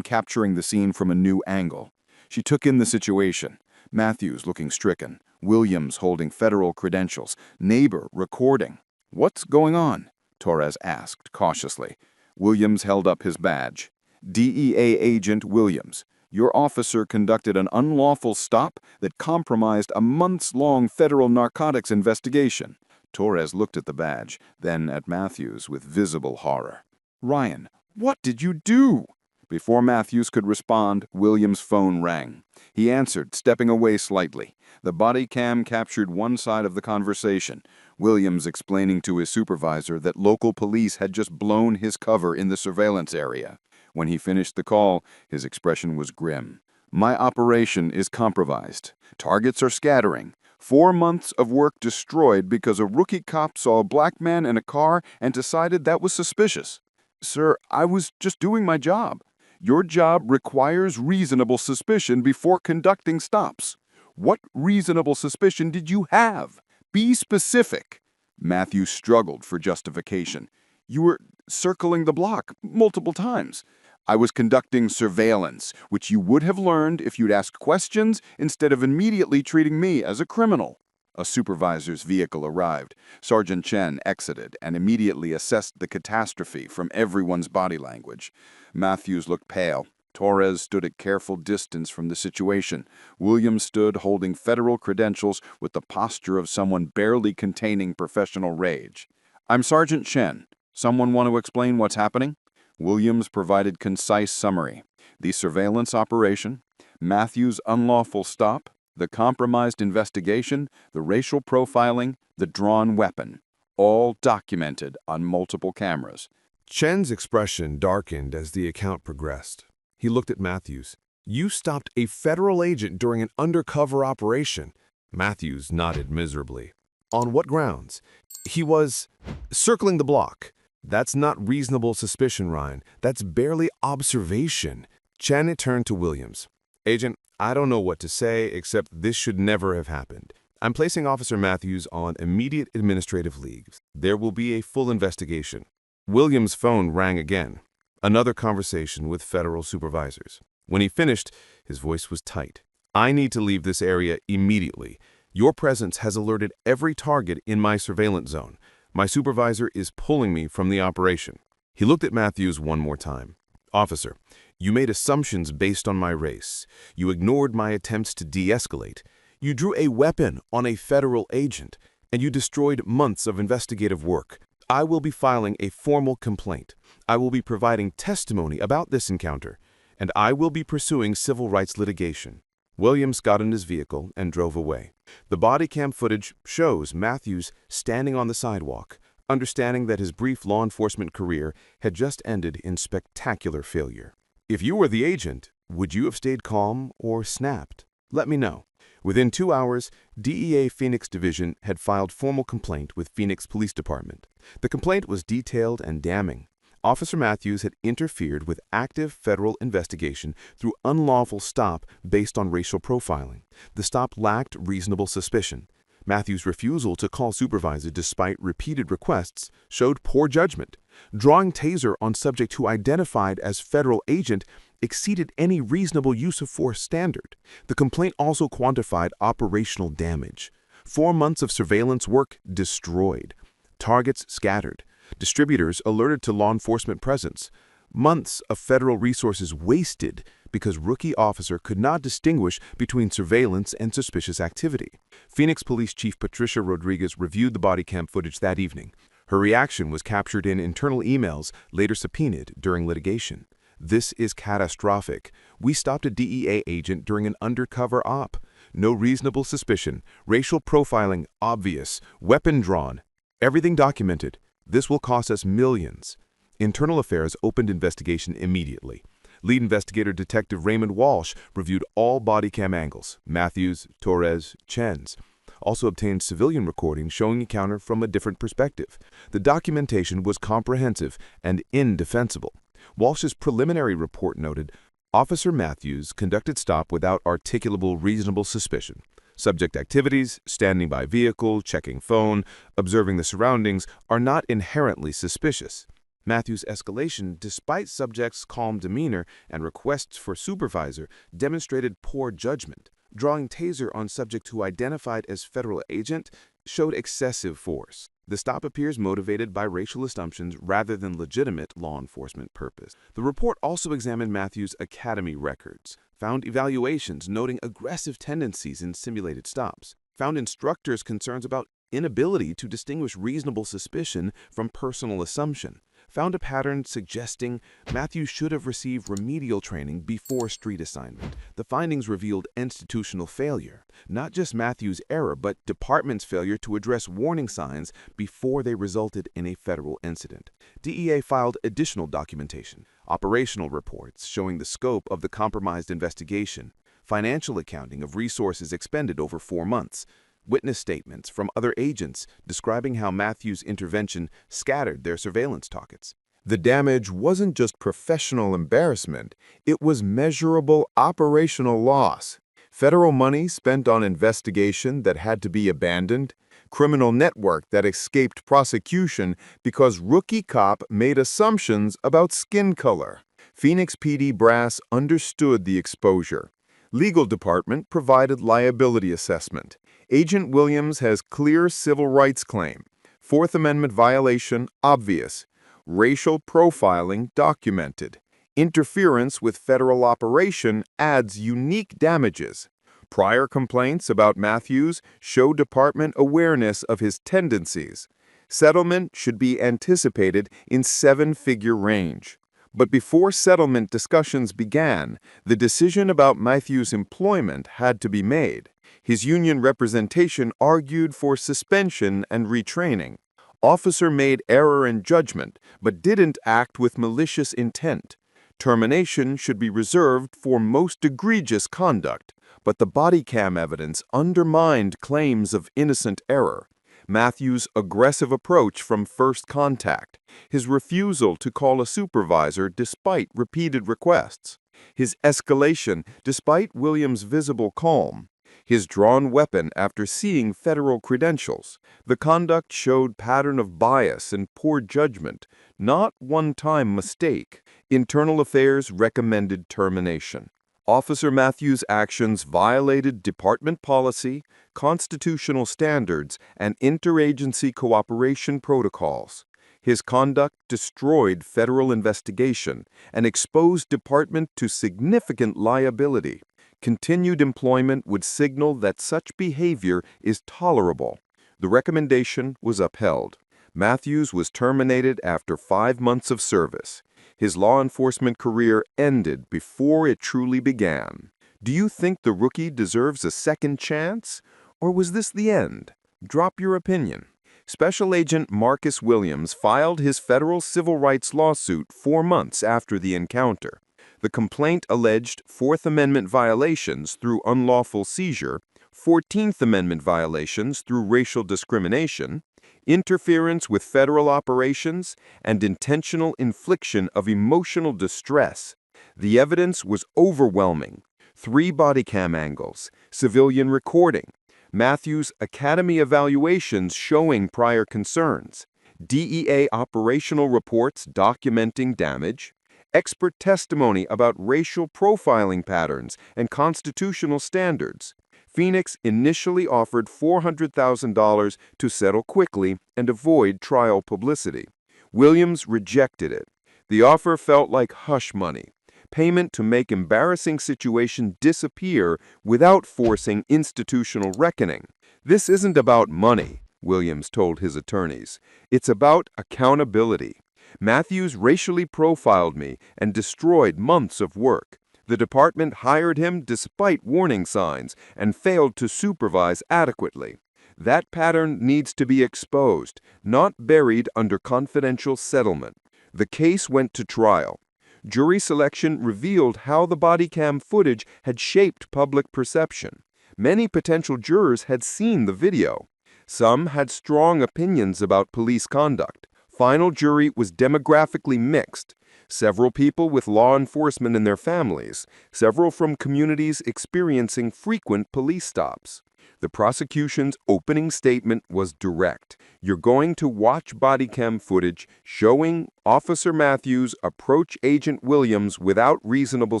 capturing the scene from a new angle. She took in the situation. Matthews looking stricken, Williams holding federal credentials, neighbor recording. What's going on? Torres asked cautiously. Williams held up his badge. DEA Agent Williams, your officer conducted an unlawful stop that compromised a months-long federal narcotics investigation. Torres looked at the badge, then at Matthews with visible horror. Ryan, what did you do? Before Matthews could respond, Williams' phone rang. He answered, stepping away slightly. The body cam captured one side of the conversation, Williams explaining to his supervisor that local police had just blown his cover in the surveillance area. When he finished the call, his expression was grim. My operation is compromised. Targets are scattering. 4 months of work destroyed because a rookie cop saw a black man in a car and decided that was suspicious. Sir, I was just doing my job. Your job requires reasonable suspicion before conducting stops. What reasonable suspicion did you have? Be specific. Matthew struggled for justification. You were circling the block multiple times. I was conducting surveillance, which you would have learned if you'd asked questions instead of immediately treating me as a criminal. A supervisor's vehicle arrived. Sergeant Chen exited and immediately assessed the catastrophe from everyone's body language. Matthews looked pale. Torres stood at careful distance from the situation. Williams stood holding federal credentials with the posture of someone barely containing professional rage. I'm Sergeant Chen. Someone want to explain what's happening? Williams provided concise summary. The surveillance operation, Matthews' unlawful stop, the compromised investigation, the racial profiling, the drawn weapon, all documented on multiple cameras. Chen's expression darkened as the account progressed. He looked at Matthews. You stopped a federal agent during an undercover operation. Matthews nodded miserably. On what grounds? He was circling the block. That's not reasonable suspicion, Ryan. That's barely observation. Chen turned to Williams. Agent, I don't know what to say except this should never have happened. I'm placing Officer Matthews on immediate administrative leave. There will be a full investigation. Williams' phone rang again. Another conversation with federal supervisors. When he finished, his voice was tight. I need to leave this area immediately. Your presence has alerted every target in my surveillance zone. My supervisor is pulling me from the operation. He looked at Matthews one more time. Officer, you made assumptions based on my race. You ignored my attempts to de-escalate. You drew a weapon on a federal agent. and you destroyed months of investigative work. I will be filing a formal complaint. I will be providing testimony about this encounter, and I will be pursuing civil rights litigation." Williams got in his vehicle and drove away. The body cam footage shows Matthews standing on the sidewalk, understanding that his brief law enforcement career had just ended in spectacular failure. If you were the agent, would you have stayed calm or snapped? Let me know. Within 2 hours, DEA Phoenix Division had filed formal complaint with Phoenix Police Department. The complaint was detailed and damning. Officer Matthews had interfered with active federal investigation through unlawful stop based on racial profiling. The stop lacked reasonable suspicion. Matthews' refusal to call supervisor despite repeated requests showed poor judgment. Drawing taser on subject who identified as federal agent exceeded any reasonable use of force standard. The complaint also quantified operational damage. 4 months of surveillance work destroyed. Targets scattered. Distributors alerted to law enforcement presence. Months of federal resources wasted because rookie officer could not distinguish between surveillance and suspicious activity. Phoenix Police Chief Patricia Rodriguez reviewed the body cam footage that evening. Her reaction was captured in internal emails later subpoenaed during litigation. "This is catastrophic. We stopped a DEA agent during an undercover op. No reasonable suspicion. Racial profiling obvious. Weapon drawn. Everything documented. This will cost us millions." Internal Affairs opened investigation immediately. Lead investigator Detective Raymond Walsh reviewed all body cam angles, Matthews, Torres, Chen's. Also obtained civilian recordings showing encounter from a different perspective. The documentation was comprehensive and indefensible. Walsh's preliminary report noted, Officer Matthews conducted stop without articulable reasonable suspicion. Subject activities, standing by vehicle, checking phone, observing the surroundings are not inherently suspicious. Matthews' escalation, despite subject's calm demeanor and requests for supervisor, demonstrated poor judgment. Drawing taser on subject who identified as federal agent showed excessive force. The stop appears motivated by racial assumptions rather than legitimate law enforcement purpose. The report also examined Matthews' academy records, found evaluations noting aggressive tendencies in simulated stops, found instructors' concerns about inability to distinguish reasonable suspicion from personal assumption, found a pattern suggesting Matthews should have received remedial training before street assignment. The findings revealed institutional failure, not just Matthews' error, but department's failure to address warning signs before they resulted in a federal incident. DEA filed additional documentation, operational reports showing the scope of the compromised investigation, financial accounting of resources expended over 4 months, witness statements from other agents describing how Matthews' intervention scattered their surveillance targets. The damage wasn't just professional embarrassment, it was measurable operational loss. Federal money spent on investigation that had to be abandoned, criminal network that escaped prosecution because rookie cop made assumptions about skin color. Phoenix PD brass understood the exposure. Legal department provided liability assessment. Agent Williams has clear civil rights claim. Fourth Amendment violation obvious. Racial profiling documented. Interference with federal operation adds unique damages. Prior complaints about Matthews show department awareness of his tendencies. Settlement should be anticipated in 7-figure range. But before settlement discussions began, the decision about Matthews' employment had to be made. His union representation argued for suspension and retraining. Officer made error in judgment, but didn't act with malicious intent. Termination should be reserved for most egregious conduct, but the body cam evidence undermined claims of innocent error. Matthews' aggressive approach from first contact, his refusal to call a supervisor despite repeated requests, his escalation despite Williams' visible calm, his drawn weapon after seeing federal credentials. The conduct showed pattern of bias and poor judgment, not one-time mistake. Internal Affairs recommended termination. Officer Matthews' actions violated department policy, constitutional standards, and interagency cooperation protocols. His conduct destroyed federal investigation and exposed department to significant liability. Continued employment would signal that such behavior is tolerable. The recommendation was upheld. Matthews was terminated after 5 months of service. His law enforcement career ended before it truly began. Do you think the rookie deserves a second chance? Or was this the end? Drop your opinion. Special Agent Marcus Williams filed his federal civil rights lawsuit 4 months after the encounter. The complaint alleged Fourth Amendment violations through unlawful seizure, 14th Amendment violations through racial discrimination, interference with federal operations, and intentional infliction of emotional distress. The evidence was overwhelming. 3 Bodycam angles, civilian recording, Matthews' Academy evaluations showing prior concerns, DEA operational reports documenting damage, expert testimony about racial profiling patterns and constitutional standards. Phoenix initially offered $400,000 to settle quickly and avoid trial publicity. Williams rejected it. The offer felt like hush money, payment to make embarrassing situation disappear without forcing institutional reckoning. This isn't about money, Williams told his attorneys. It's about accountability. Matthews racially profiled me and destroyed months of work. The department hired him despite warning signs and failed to supervise adequately. That pattern needs to be exposed, not buried under confidential settlement. The case went to trial. Jury selection revealed how the Bodycam footage had shaped public perception. Many potential jurors had seen the video. Some had strong opinions about police conduct. Final jury was demographically mixed. Several people with law enforcement in their families, several from communities experiencing frequent police stops. The prosecution's opening statement was direct. You're going to watch Bodycam footage showing Officer Matthews approach Agent Williams without reasonable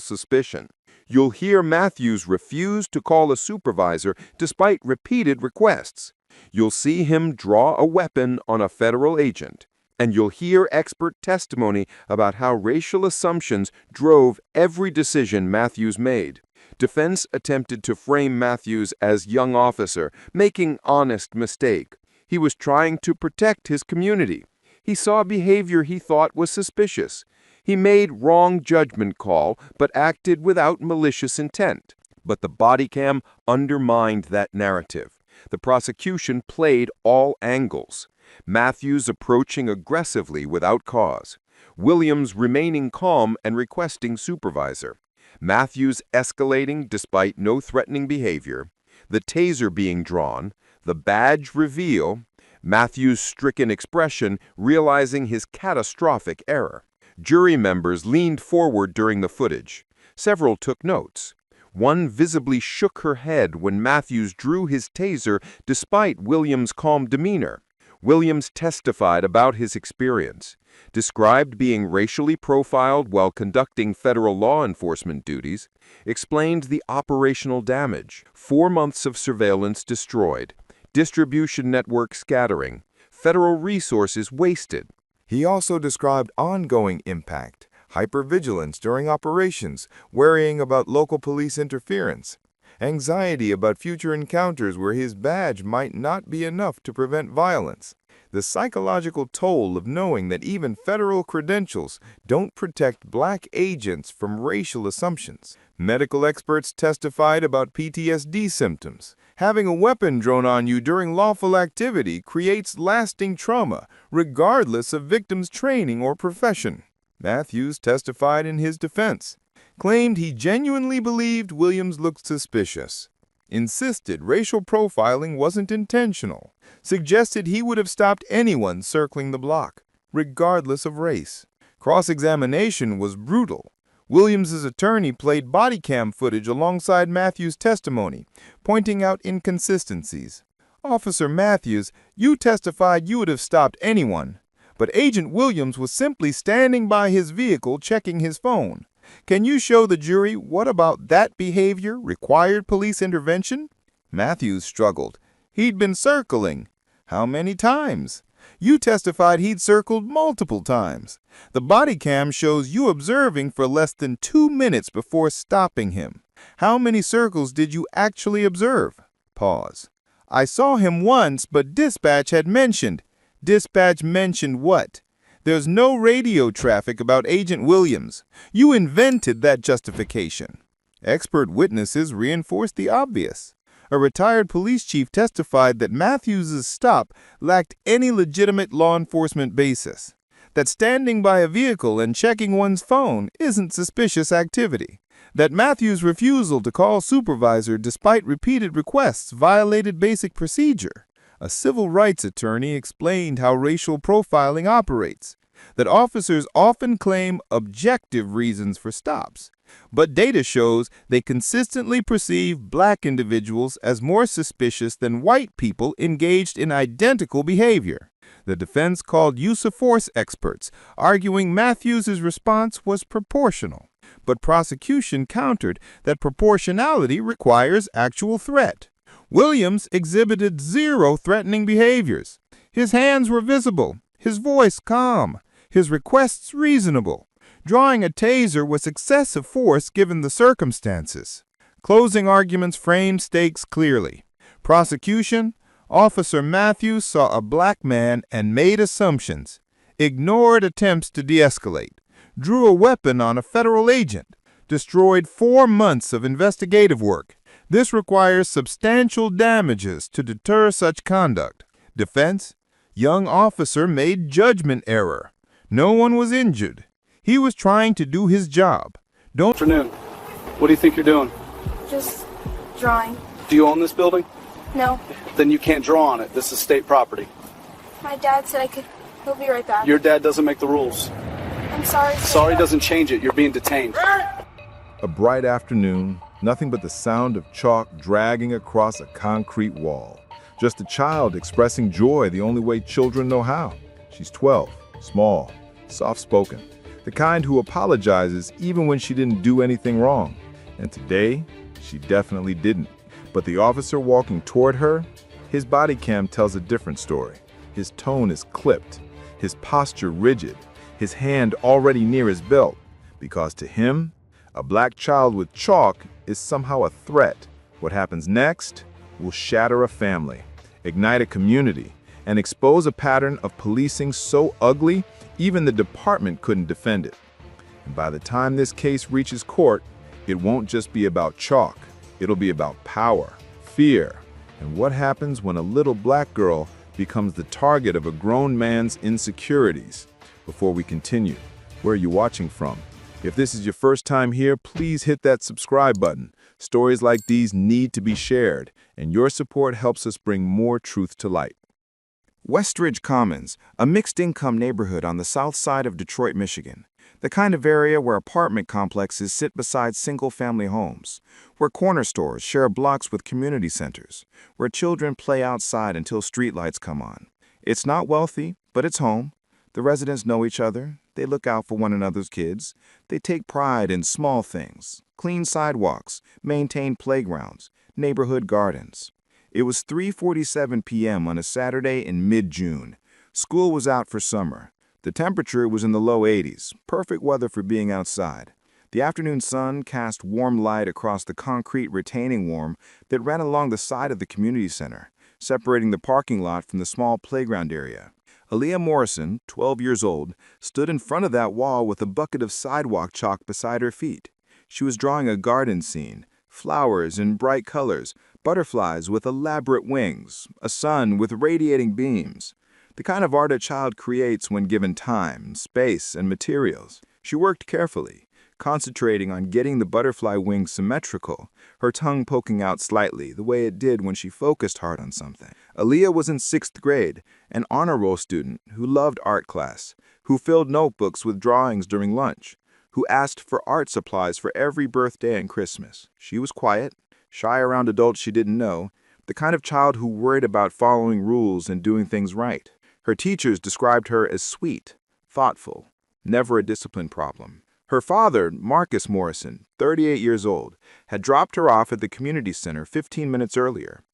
suspicion. You'll hear Matthews refuse to call a supervisor despite repeated requests. You'll see him draw a weapon on a federal agent. And you'll hear expert testimony about how racial assumptions drove every decision Matthews made. Defense attempted to frame Matthews as young officer, making honest mistake. He was trying to protect his community. He saw behavior he thought was suspicious. He made wrong judgment call, but acted without malicious intent. But the Bodycam undermined that narrative. The prosecution played all angles. Matthews approaching aggressively without cause. Williams remaining calm and requesting supervisor. Matthews escalating despite no threatening behavior. The taser being drawn. The badge reveal. Matthews' stricken expression realizing his catastrophic error. Jury members leaned forward during the footage. Several took notes. One visibly shook her head when Matthews drew his taser despite Williams' calm demeanor. Williams testified about his experience, described being racially profiled while conducting federal law enforcement duties, explained the operational damage, 4 months of surveillance destroyed, distribution network scattering, federal resources wasted. He also described ongoing impact, hypervigilance during operations, worrying about local police interference, anxiety about future encounters where his badge might not be enough to prevent violence, the psychological toll of knowing that even federal credentials don't protect black agents from racial assumptions. Medical experts testified about PTSD symptoms. Having a weapon drawn on you during lawful activity creates lasting trauma, regardless of victim's training or profession. Matthews testified in his defense, claimed he genuinely believed Williams looked suspicious, insisted racial profiling wasn't intentional, suggested he would have stopped anyone circling the block, regardless of race. Cross-examination was brutal. Williams' attorney played Bodycam footage alongside Matthews' testimony, pointing out inconsistencies. Officer Matthews, you testified you would have stopped anyone, but Agent Williams was simply standing by his vehicle checking his phone. Can you show the jury what about that behavior required police intervention? Matthews struggled. He'd been circling. How many times? You testified he'd circled multiple times. The body cam shows you observing for less than 2 minutes before stopping him. How many circles did you actually observe? Pause. I saw him once, but dispatch had mentioned. Dispatch mentioned what? There's no radio traffic about Agent Williams. You invented that justification. Expert witnesses reinforced the obvious. A retired police chief testified that Matthews's stop lacked any legitimate law enforcement basis. That standing by a vehicle and checking one's phone isn't suspicious activity. That Matthews' refusal to call supervisor despite repeated requests violated basic procedure. A civil rights attorney explained how racial profiling operates. That officers often claim objective reasons for stops. But data shows they consistently perceive black individuals as more suspicious than white people engaged in identical behavior. The defense called use of force experts, arguing Matthews' response was proportional. But prosecution countered that proportionality requires actual threat. Williams exhibited zero threatening behaviors. His hands were visible, his voice calm, his requests reasonable. Drawing a taser was excessive force given the circumstances. Closing arguments framed stakes clearly. Prosecution, Officer Matthews saw a black man and made assumptions, ignored attempts to de-escalate, drew a weapon on a federal agent, destroyed 4 months of investigative work. This requires substantial damages to deter such conduct. Defense, young officer made judgment error. No one was injured. He was trying to do his job. Afternoon. What do you think you're doing? Just drawing. Do you own this building? No. Then you can't draw on it. This is state property. My dad said I could. He'll be right back. Your dad doesn't make the rules. I'm sorry. Sorry doesn't change it. You're being detained. A bright afternoon, nothing but the sound of chalk dragging across a concrete wall. Just a child expressing joy the only way children know how. She's 12, small, soft-spoken, the kind who apologizes even when she didn't do anything wrong. And today, she definitely didn't. But the officer walking toward her, his body cam tells a different story. His tone is clipped, his posture rigid, his hand already near his belt, because to him, a black child with chalk is somehow a threat. What happens next will shatter a family, ignite a community, and expose a pattern of policing so ugly, even the department couldn't defend it. And by the time this case reaches court, it won't just be about chalk. It'll be about power, fear, and what happens when a little black girl becomes the target of a grown man's insecurities. Before we continue, where are you watching from? If this is your first time here, please hit that subscribe button. Stories like these need to be shared, and your support helps us bring more truth to light. Westridge Commons, a mixed-income neighborhood on the south side of Detroit, Michigan. The kind of area where apartment complexes sit beside single-family homes, where corner stores share blocks with community centers, where children play outside until streetlights come on. It's not wealthy, but it's home. The residents know each other. They look out for one another's kids. They take pride in small things, clean sidewalks, maintained playgrounds, neighborhood gardens. It was 3:47 p.m. on a Saturday in mid-June. School was out for summer. The temperature was in the low 80s, perfect weather for being outside. The afternoon sun cast warm light across the concrete retaining wall that ran along the side of the community center, separating the parking lot from the small playground area. Aaliyah Morrison, 12 years old, stood in front of that wall with a bucket of sidewalk chalk beside her feet. She was drawing a garden scene, flowers in bright colors, butterflies with elaborate wings, a sun with radiating beams. The kind of art a child creates when given time, space, and materials. She worked carefully, concentrating on getting the butterfly wings symmetrical, her tongue poking out slightly, the way it did when she focused hard on something. Aaliyah was in 6th grade, an honor roll student who loved art class, who filled notebooks with drawings during lunch, who asked for art supplies for every birthday and Christmas. She was quiet, shy around adults she didn't know, the kind of child who worried about following rules and doing things right. Her teachers described her as sweet, thoughtful, never a discipline problem. Her father, Marcus Morrison, 38 years old, had dropped her off at the community center 15 minutes earlier.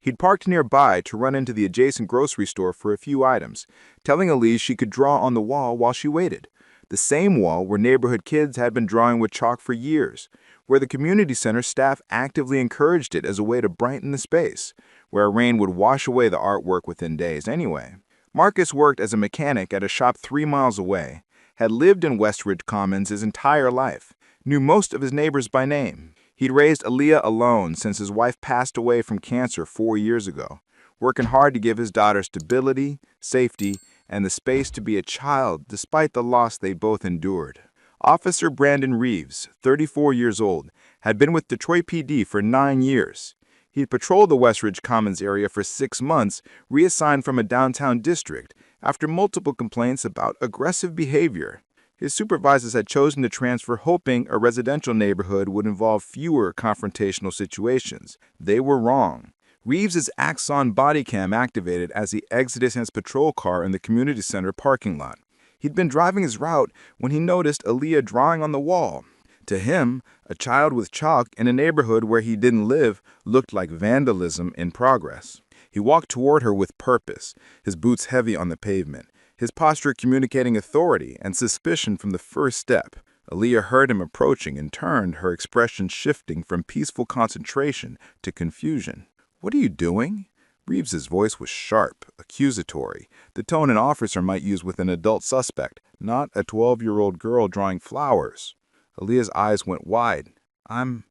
He'd parked nearby to run into the adjacent grocery store for a few items, telling Elise she could draw on the wall while she waited. the same wall where neighborhood kids had been drawing with chalk for years, where the community center staff actively encouraged it as a way to brighten the space, where rain would wash away the artwork within days anyway. Marcus worked as a mechanic at a shop 3 miles away, had lived in Westridge Commons his entire life, knew most of his neighbors by name. He'd raised Aaliyah alone since his wife passed away from cancer 4 years ago, working hard to give his daughter stability, safety, and the space to be a child despite the loss they both endured. Officer Brandon Reeves, 34 years old, had been with Detroit PD for 9 years. He'd patrolled the Westridge Commons area for 6 months, reassigned from a downtown district, after multiple complaints about aggressive behavior. His supervisors had chosen to transfer hoping a residential neighborhood would involve fewer confrontational situations. They were wrong. Reeves' Axon Bodycam activated as he exited his patrol car in the community center parking lot. He'd been driving his route when he noticed Aaliyah drawing on the wall. To him, a child with chalk in a neighborhood where he didn't live looked like vandalism in progress. He walked toward her with purpose, his boots heavy on the pavement, his posture communicating authority and suspicion from the first step. Aaliyah heard him approaching and turned, her expression shifting from peaceful concentration to confusion. "What are you doing?" Reeves's voice was sharp, accusatory, the tone an officer might use with an adult suspect, not a 12-year-old girl drawing flowers. Aaliyah's eyes went wide. I'm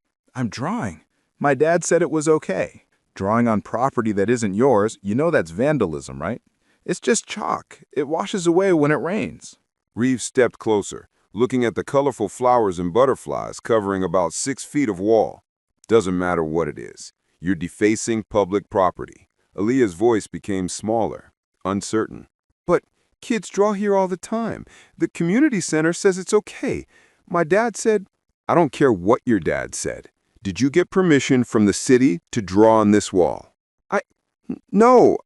drawing. My dad said it was okay. Drawing on property that isn't yours, you know that's vandalism, right? It's just chalk. It washes away when it rains." Reeves stepped closer, looking at the colorful flowers and butterflies covering about 6 feet of wall. "Doesn't matter what it is. You're defacing public property." Aaliyah's voice became smaller, uncertain. "But kids draw here all the time. The community center says it's okay. My dad said—" "I don't care what your dad said. Did you get permission from the city to draw on this wall?" No,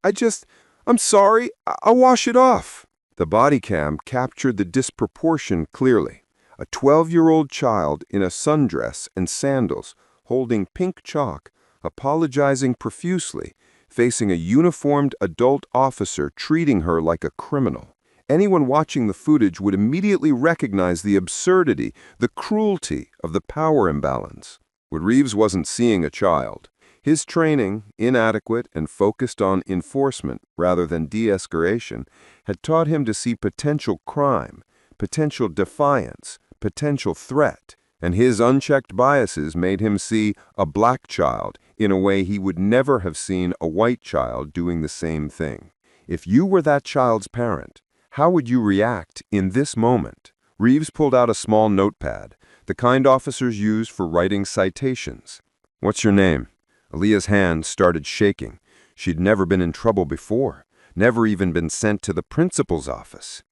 I'm sorry. I'll wash it off." The body cam captured the disproportion clearly. A 12-year-old child in a sundress and sandals, holding pink chalk, apologizing profusely, facing a uniformed adult officer treating her like a criminal. Anyone watching the footage would immediately recognize the absurdity, the cruelty of the power imbalance. But Reeves wasn't seeing a child. His training, inadequate and focused on enforcement rather than de-escalation, had taught him to see potential crime, potential defiance, potential threat, and his unchecked biases made him see a black child in a way he would never have seen a white child doing the same thing. If you were that child's parent, how would you react in this moment? Reeves pulled out a small notepad, the kind officers use for writing citations. "What's your name?" Aaliyah's hand started shaking. She'd never been in trouble before, never even been sent to the principal's office.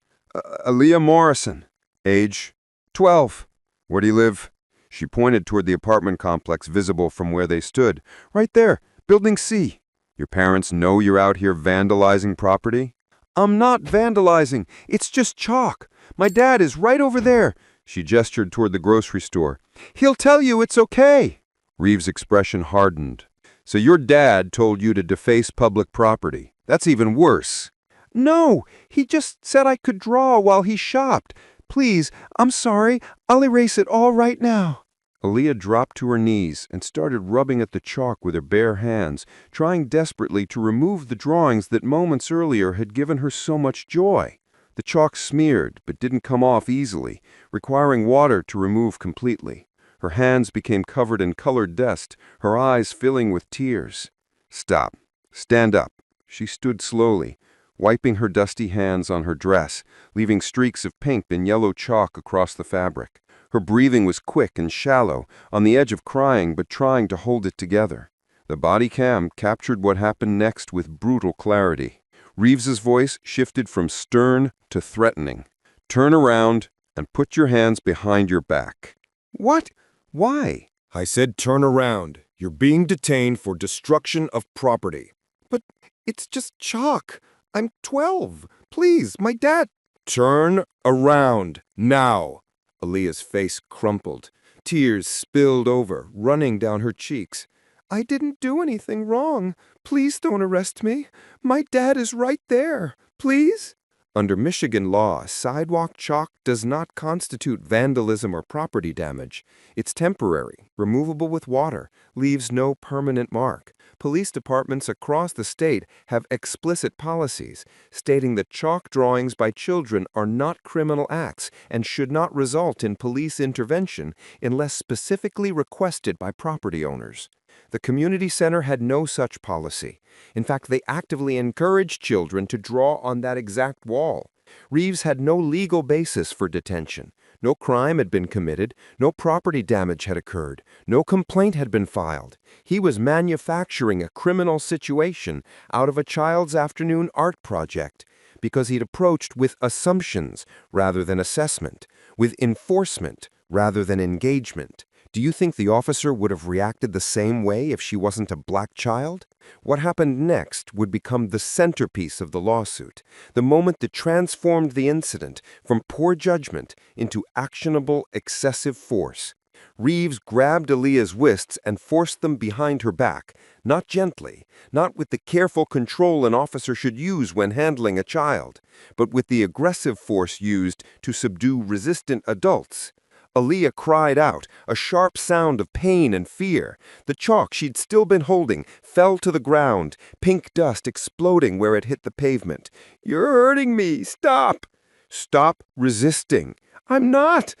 "Aaliyah Morrison." "Age?" 12. "Where do you live?" She pointed toward the apartment complex visible from where they stood. "Right there, Building C." "Your parents know you're out here vandalizing property?" "I'm not vandalizing. It's just chalk. My dad is right over there." She gestured toward the grocery store. "He'll tell you it's okay." Reeves' expression hardened. "So your dad told you to deface public property. That's even worse." "No, he just said I could draw while he shopped. Please, I'm sorry. I'll erase it all right now." Aaliyah dropped to her knees and started rubbing at the chalk with her bare hands, trying desperately to remove the drawings that moments earlier had given her so much joy. The chalk smeared, but didn't come off easily, requiring water to remove completely. Her hands became covered in colored dust, her eyes filling with tears. "Stop. Stand up." She stood slowly, wiping her dusty hands on her dress, leaving streaks of pink and yellow chalk across the fabric. Her breathing was quick and shallow, on the edge of crying but trying to hold it together. The body cam captured what happened next with brutal clarity. Reeves's voice shifted from stern to threatening. "Turn around and put your hands behind your back." "What? Why?" "I said turn around. You're being detained for destruction of property." "But it's just chalk. I'm 12. Please, my dad—" "Turn around, now." Aaliyah's face crumpled. Tears spilled over, running down her cheeks. "I didn't do anything wrong. Please don't arrest me. My dad is right there. Please?" Under Michigan law, sidewalk chalk does not constitute vandalism or property damage. It's temporary, removable with water, leaves no permanent mark. Police departments across the state have explicit policies stating that chalk drawings by children are not criminal acts and should not result in police intervention unless specifically requested by property owners. The community center had no such policy. In fact, they actively encouraged children to draw on that exact wall. Reeves had no legal basis for detention. No crime had been committed, no property damage had occurred, no complaint had been filed. He was manufacturing a criminal situation out of a child's afternoon art project because he'd approached with assumptions rather than assessment, with enforcement rather than engagement. Do you think the officer would have reacted the same way if she wasn't a black child? What happened next would become the centerpiece of the lawsuit, the moment that transformed the incident from poor judgment into actionable excessive force. Reeves grabbed Aaliyah's wrists and forced them behind her back, not gently, not with the careful control an officer should use when handling a child, but with the aggressive force used to subdue resistant adults. Aaliyah cried out, a sharp sound of pain and fear. The chalk she'd still been holding fell to the ground, pink dust exploding where it hit the pavement. "You're hurting me! Stop!" "Stop resisting." I'm not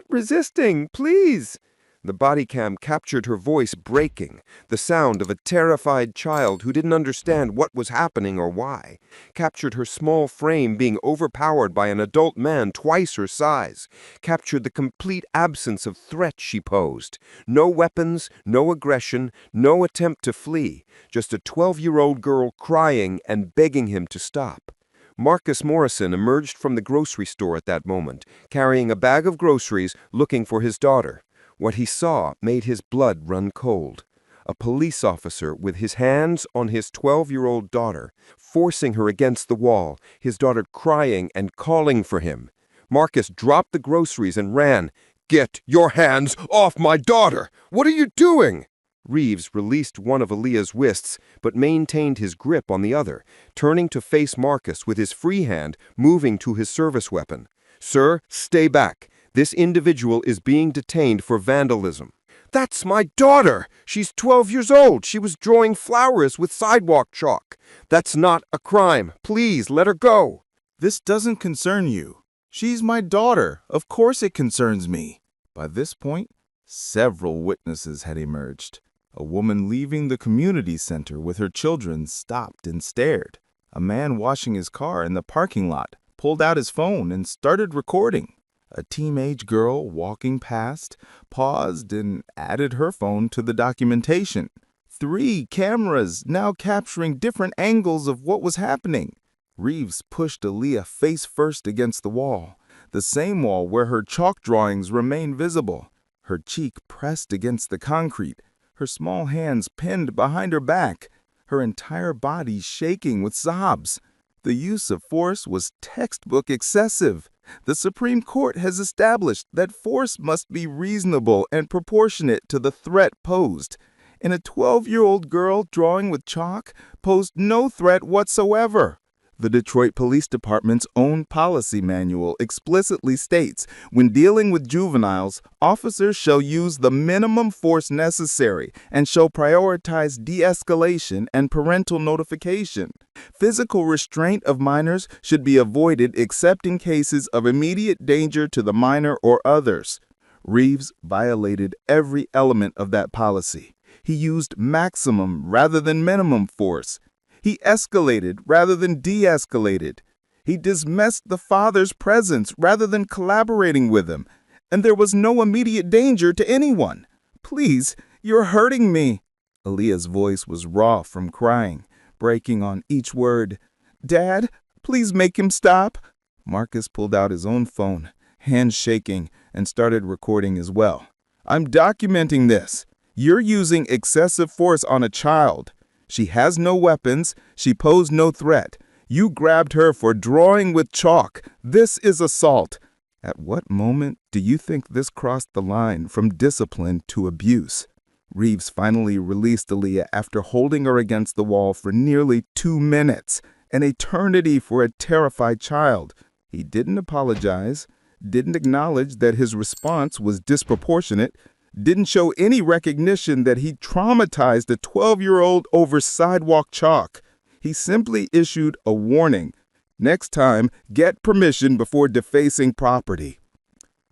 resisting, please." The Bodycam captured her voice breaking, the sound of a terrified child who didn't understand what was happening or why, captured her small frame being overpowered by an adult man twice her size, captured the complete absence of threat she posed. No weapons, no aggression, no attempt to flee, just a 12-year-old girl crying and begging him to stop. Marcus Morrison emerged from the grocery store at that moment, carrying a bag of groceries, looking for his daughter. What he saw made his blood run cold. A police officer with his hands on his 12-year-old daughter, forcing her against the wall, his daughter crying and calling for him. Marcus dropped the groceries and ran. "Get your hands off my daughter! What are you doing?" Reeves released one of Aaliyah's wrists, but maintained his grip on the other, turning to face Marcus with his free hand moving to his service weapon. "Sir, stay back. This individual is being detained for vandalism." "That's my daughter! She's 12 years old. She was drawing flowers with sidewalk chalk. That's not a crime. Please let her go." "This doesn't concern you. She's my daughter. Of course it concerns me." By this point, several witnesses had emerged. A woman leaving the community center with her children stopped and stared. A man washing his car in the parking lot pulled out his phone and started recording. A teenage girl walking past paused and added her phone to the documentation. 3 cameras now capturing different angles of what was happening. Reeves pushed Aaliyah face first against the wall, the same wall where her chalk drawings remained visible. Her cheek pressed against the concrete, her small hands pinned behind her back, her entire body shaking with sobs. The use of force was textbook excessive. The Supreme Court has established that force must be reasonable and proportionate to the threat posed. And a 12-year-old girl drawing with chalk posed no threat whatsoever. The Detroit Police Department's own policy manual explicitly states, when dealing with juveniles, officers shall use the minimum force necessary and shall prioritize de-escalation and parental notification. Physical restraint of minors should be avoided except in cases of immediate danger to the minor or others. Reeves violated every element of that policy. He used maximum rather than minimum force. He escalated rather than de-escalated. He dismissed the father's presence rather than collaborating with him. And there was no immediate danger to anyone. "Please, you're hurting me." Aaliyah's voice was raw from crying, breaking on each word. "Dad, please make him stop." Marcus pulled out his own phone, hands shaking, and started recording as well. "I'm documenting this. You're using excessive force on a child. She has no weapons. She posed no threat. You grabbed her for drawing with chalk. This is assault." At what moment do you think this crossed the line from discipline to abuse? Reeves finally released Aaliyah after holding her against the wall for nearly 2 minutes. an eternity for a terrified child. He didn't apologize, didn't acknowledge that his response was disproportionate, didn't show any recognition that he traumatized a 12-year-old over sidewalk chalk. He simply issued a warning. Next time, get permission before defacing property.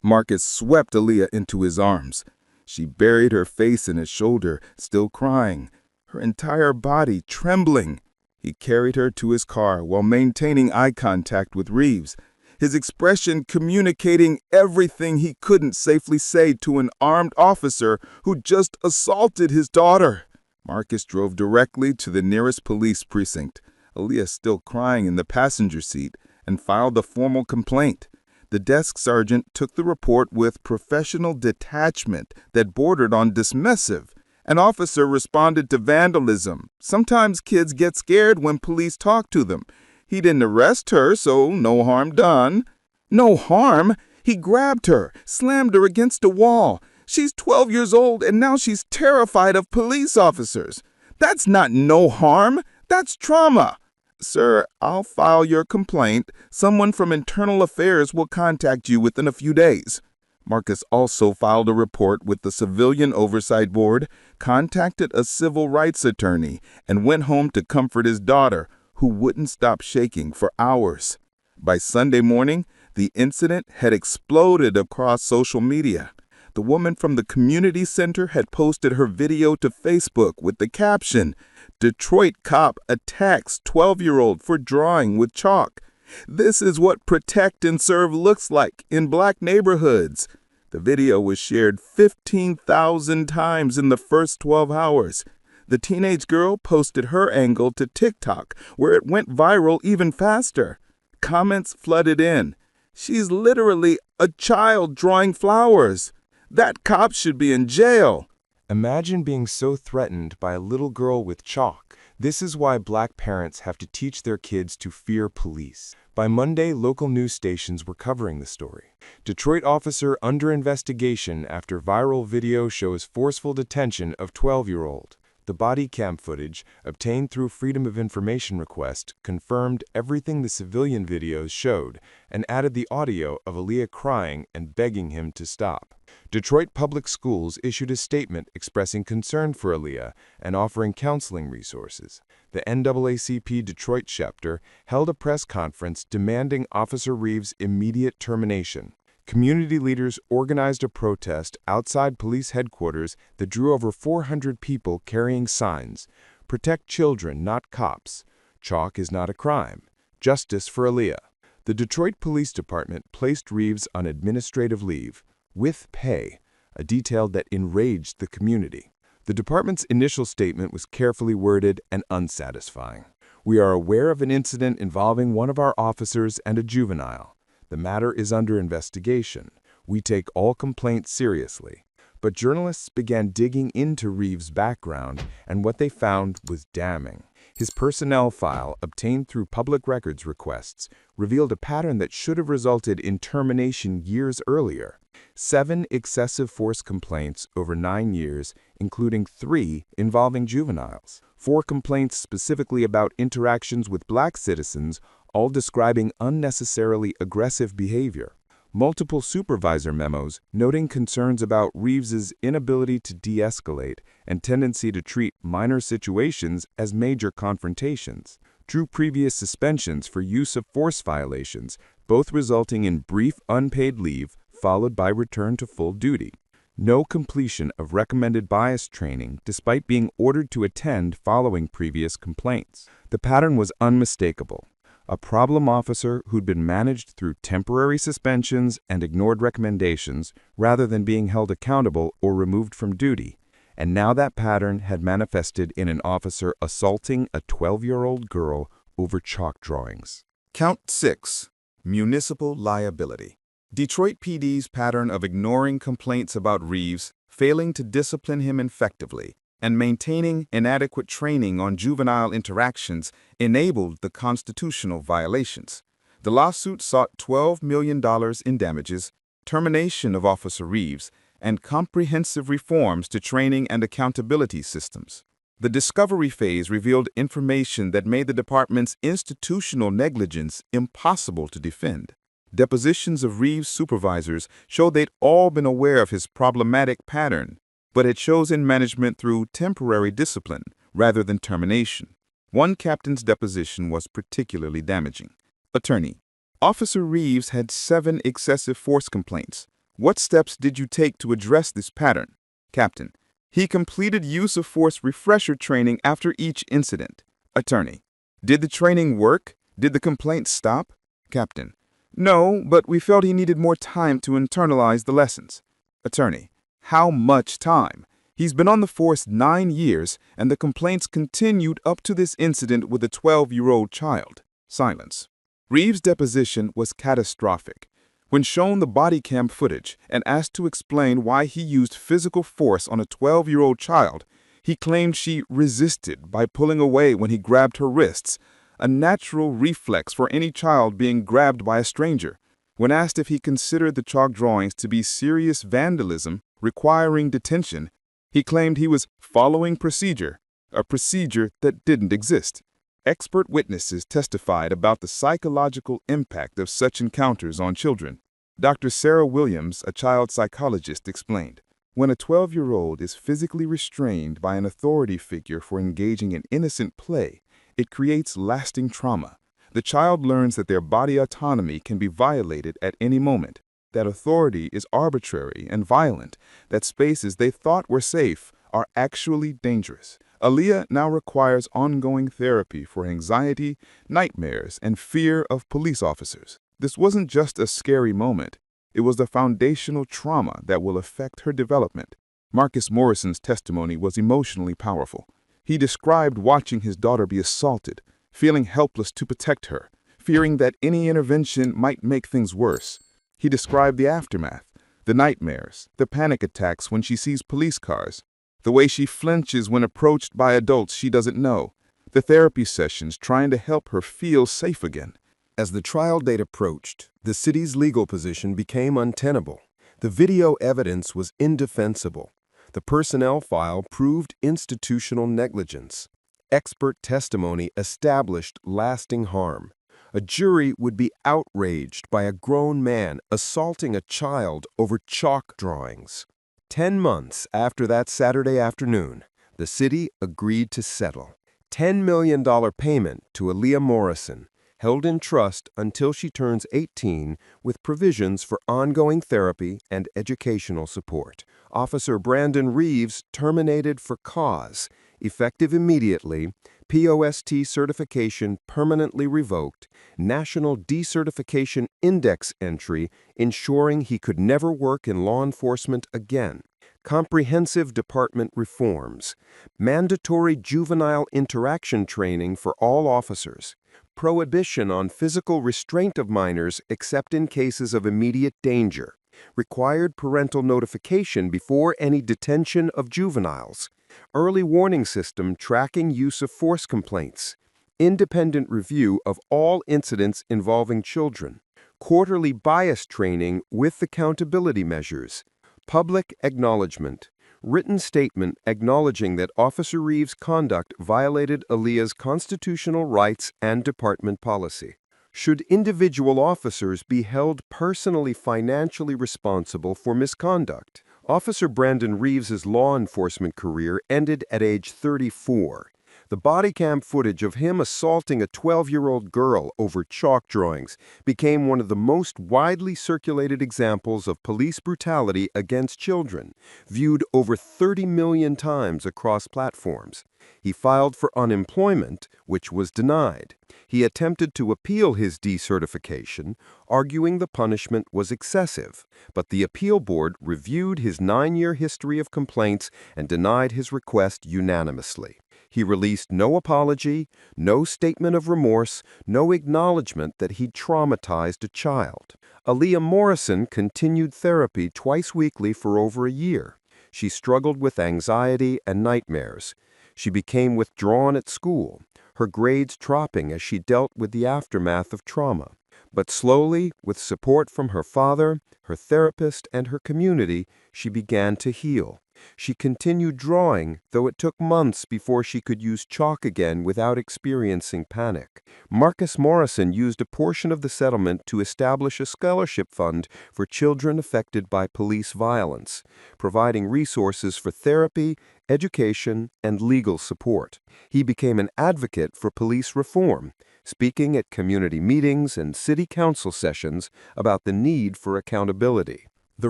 Marcus swept Aaliyah into his arms. She buried her face in his shoulder, still crying, her entire body trembling. He carried her to his car while maintaining eye contact with Reeves, his expression communicating everything he couldn't safely say to an armed officer who just assaulted his daughter. Marcus drove directly to the nearest police precinct, Aaliyah still crying in the passenger seat, and filed a formal complaint. The desk sergeant took the report with professional detachment that bordered on dismissive. An officer responded to vandalism. Sometimes kids get scared when police talk to them. He didn't arrest her, so no harm done. No harm? He grabbed her, slammed her against a wall. She's 12 years old, and now she's terrified of police officers. That's not no harm. That's trauma. Sir, I'll file your complaint. Someone from Internal Affairs will contact you within a few days. Marcus also filed a report with the Civilian Oversight Board, contacted a civil rights attorney, and went home to comfort his daughter, who wouldn't stop shaking for hours. By Sunday morning, the incident had exploded across social media. The woman from the community center had posted her video to Facebook with the caption, "Detroit cop attacks 12-year-old for drawing with chalk. This is what protect and serve looks like in black neighborhoods." The video was shared 15,000 times in the first 12 hours. The teenage girl posted her angle to TikTok, where it went viral even faster. Comments flooded in. "She's literally a child drawing flowers. That cop should be in jail." Imagine being so threatened by a little girl with chalk. This is why black parents have to teach their kids to fear police. By Monday, local news stations were covering the story. Detroit officer under investigation after viral video shows forceful detention of 12-year-old. The Bodycam footage, obtained through Freedom of Information request, confirmed everything the civilian videos showed and added the audio of Aaliyah crying and begging him to stop. Detroit Public Schools issued a statement expressing concern for Aaliyah and offering counseling resources. The NAACP Detroit chapter held a press conference demanding Officer Reeves' immediate termination. Community leaders organized a protest outside police headquarters that drew over 400 people carrying signs, "Protect children, not cops. Chalk is not a crime. Justice for Aaliyah." The Detroit Police Department placed Reeves on administrative leave, with pay, a detail that enraged the community. The department's initial statement was carefully worded and unsatisfying. "We are aware of an incident involving one of our officers and a juvenile. The matter is under investigation. We take all complaints seriously." But journalists began digging into Reeves' background, and what they found was damning. His personnel file, obtained through public records requests, revealed a pattern that should have resulted in termination years earlier. 7 excessive force complaints over 9 years, including 3 involving juveniles. 4 complaints specifically about interactions with black citizens, all describing unnecessarily aggressive behavior. Multiple supervisor memos noting concerns about Reeves's inability to de-escalate and tendency to treat minor situations as major confrontations. 2 previous suspensions for use of force violations, both resulting in brief unpaid leave followed by return to full duty. No completion of recommended bias training despite being ordered to attend following previous complaints. The pattern was unmistakable. A problem officer who'd been managed through temporary suspensions and ignored recommendations rather than being held accountable or removed from duty. And now that pattern had manifested in an officer assaulting a 12-year-old girl over chalk drawings. Count 6. Municipal liability. Detroit PD's pattern of ignoring complaints about Reeves, failing to discipline him effectively, and maintaining inadequate training on juvenile interactions enabled the constitutional violations. The lawsuit sought $12 million in damages, termination of Officer Reeves, and comprehensive reforms to training and accountability systems. The discovery phase revealed information that made the department's institutional negligence impossible to defend. Depositions of Reeves' supervisors showed they'd all been aware of his problematic pattern, but had chosen management through temporary discipline rather than termination. One captain's deposition was particularly damaging. Attorney: Officer Reeves had 7 excessive force complaints. What steps did you take to address this pattern? Captain: He completed use of force refresher training after each incident. Attorney: Did the training work? Did the complaints stop? Captain: No, but we felt he needed more time to internalize the lessons. Attorney: How much time? He's been on the force 9 years, and the complaints continued up to this incident with a 12-year-old child. Silence. Reeves' deposition was catastrophic. When shown the body cam footage and asked to explain why he used physical force on a 12-year-old child, he claimed she resisted by pulling away when he grabbed her wrists, a natural reflex for any child being grabbed by a stranger. When asked if he considered the chalk drawings to be serious vandalism requiring detention, he claimed he was following procedure, a procedure that didn't exist. Expert witnesses testified about the psychological impact of such encounters on children. Dr. Sarah Williams, a child psychologist, explained, "When a 12-year-old is physically restrained by an authority figure for engaging in innocent play, it creates lasting trauma. The child learns that their body autonomy can be violated at any moment, that authority is arbitrary and violent, that spaces they thought were safe are actually dangerous." Aaliyah now requires ongoing therapy for anxiety, nightmares, and fear of police officers. This wasn't just a scary moment. It was the foundational trauma that will affect her development. Marcus Morrison's testimony was emotionally powerful. He described watching his daughter be assaulted, feeling helpless to protect her, fearing that any intervention might make things worse. He described the aftermath, the nightmares, the panic attacks when she sees police cars, the way she flinches when approached by adults she doesn't know, the therapy sessions trying to help her feel safe again. As the trial date approached, the city's legal position became untenable. The video evidence was indefensible. The personnel file proved institutional negligence. Expert testimony established lasting harm. A jury would be outraged by a grown man assaulting a child over chalk drawings. 10 months after that Saturday afternoon, the city agreed to settle. $10 million payment to Aaliyah Morrison, held in trust until she turns 18 with provisions for ongoing therapy and educational support. Officer Brandon Reeves terminated for cause. Effective immediately, POST certification permanently revoked, National Decertification Index entry ensuring he could never work in law enforcement again. Comprehensive department reforms, mandatory juvenile interaction training for all officers, prohibition on physical restraint of minors except in cases of immediate danger, required parental notification before any detention of juveniles, early warning system tracking use of force complaints, independent review of all incidents involving children, quarterly bias training with accountability measures, public acknowledgement, written statement acknowledging that Officer Reeves' conduct violated Aaliyah's constitutional rights and department policy. Should individual officers be held personally financially responsible for misconduct? Officer Brandon Reeves' law enforcement career ended at age 34. The body cam footage of him assaulting a 12-year-old girl over chalk drawings became one of the most widely circulated examples of police brutality against children, viewed over 30 million times across platforms. He filed for unemployment, which was denied. He attempted to appeal his decertification, arguing the punishment was excessive, but the appeal board reviewed his 9-year history of complaints and denied his request unanimously. He released no apology, no statement of remorse, no acknowledgement that he'd traumatized a child. Aaliyah Morrison continued therapy twice weekly for over a year. She struggled with anxiety and nightmares. She became withdrawn at school, her grades dropping as she dealt with the aftermath of trauma. But slowly, with support from her father, her therapist, and her community, she began to heal. She continued drawing, though it took months before she could use chalk again without experiencing panic. Marcus Morrison used a portion of the settlement to establish a scholarship fund for children affected by police violence, providing resources for therapy, education, and legal support. He became an advocate for police reform, speaking at community meetings and city council sessions about the need for accountability. The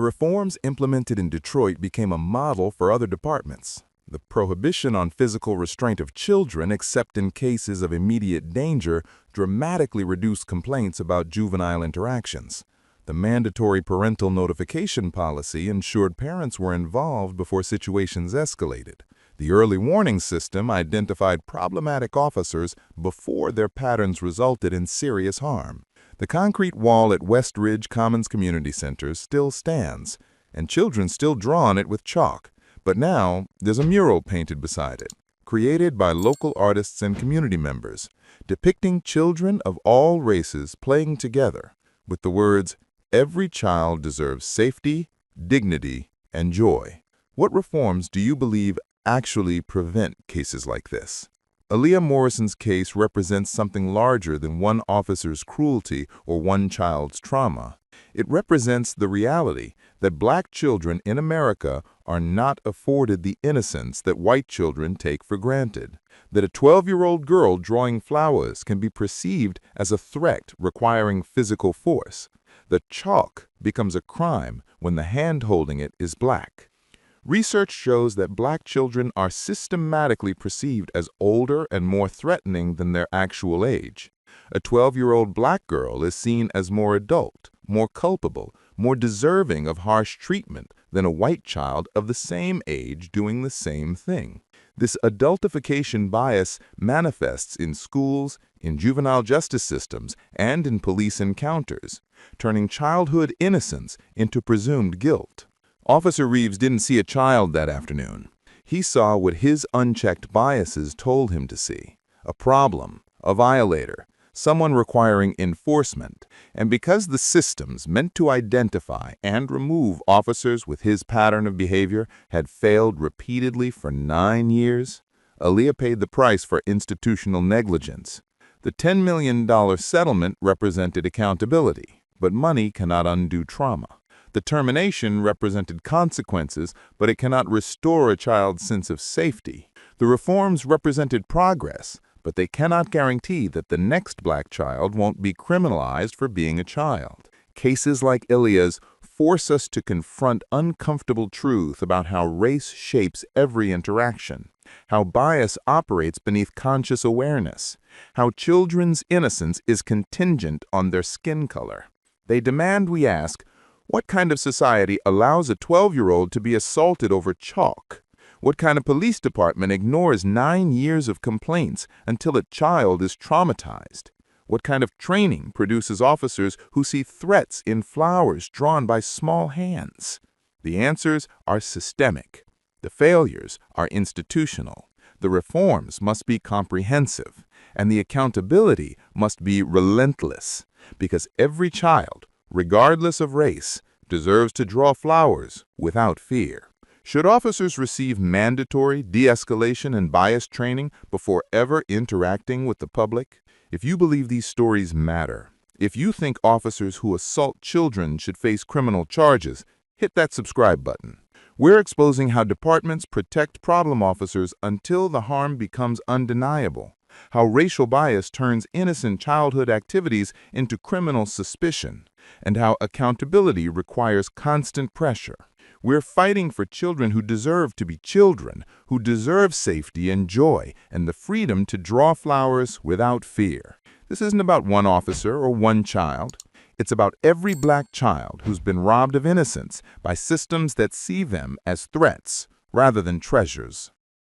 reforms implemented in Detroit became a model for other departments. The prohibition on physical restraint of children except in cases of immediate danger dramatically reduced complaints about juvenile interactions. The mandatory parental notification policy ensured parents were involved before situations escalated. The early warning system identified problematic officers before their patterns resulted in serious harm. The concrete wall at West Ridge Commons Community Center still stands, and children still draw on it with chalk, but now there's a mural painted beside it, created by local artists and community members, depicting children of all races playing together, with the words, "Every child deserves safety, dignity, and joy." What reforms do you believe actually prevent cases like this? Aaliyah Morrison's case represents something larger than one officer's cruelty or one child's trauma. It represents the reality that Black children in America are not afforded the innocence that white children take for granted. That a 12-year-old girl drawing flowers can be perceived as a threat requiring physical force. That chalk becomes a crime when the hand holding it is Black. Research shows that Black children are systematically perceived as older and more threatening than their actual age. A 12-year-old Black girl is seen as more adult, more culpable, more deserving of harsh treatment than a white child of the same age doing the same thing. This adultification bias manifests in schools, in juvenile justice systems, and in police encounters, turning childhood innocence into presumed guilt. Officer Reeves didn't see a child that afternoon. He saw what his unchecked biases told him to see: a problem, a violator, someone requiring enforcement. And because the systems meant to identify and remove officers with his pattern of behavior had failed repeatedly for 9 years, Aaliyah paid the price for institutional negligence. The $10 million settlement represented accountability, but money cannot undo trauma. The termination represented consequences, but it cannot restore a child's sense of safety. The reforms represented progress, but they cannot guarantee that the next Black child won't be criminalized for being a child. Cases like Aaliyah's force us to confront uncomfortable truth about how race shapes every interaction, how bias operates beneath conscious awareness, how children's innocence is contingent on their skin color. They demand we ask, what kind of society allows a 12-year-old to be assaulted over chalk? What kind of police department ignores 9 years of complaints until a child is traumatized? What kind of training produces officers who see threats in flowers drawn by small hands? The answers are systemic. The failures are institutional. The reforms must be comprehensive, and the accountability must be relentless, because every child, regardless of race, deserves to draw flowers without fear. Should officers receive mandatory de-escalation and bias training before ever interacting with the public? If you believe these stories matter, if you think officers who assault children should face criminal charges, hit that subscribe button. We're exposing how departments protect problem officers until the harm becomes undeniable, how racial bias turns innocent childhood activities into criminal suspicion, and how accountability requires constant pressure. We're fighting for children who deserve to be children, who deserve safety and joy, and the freedom to draw flowers without fear. This isn't about one officer or one child. It's about every Black child who's been robbed of innocence by systems that see them as threats rather than treasures.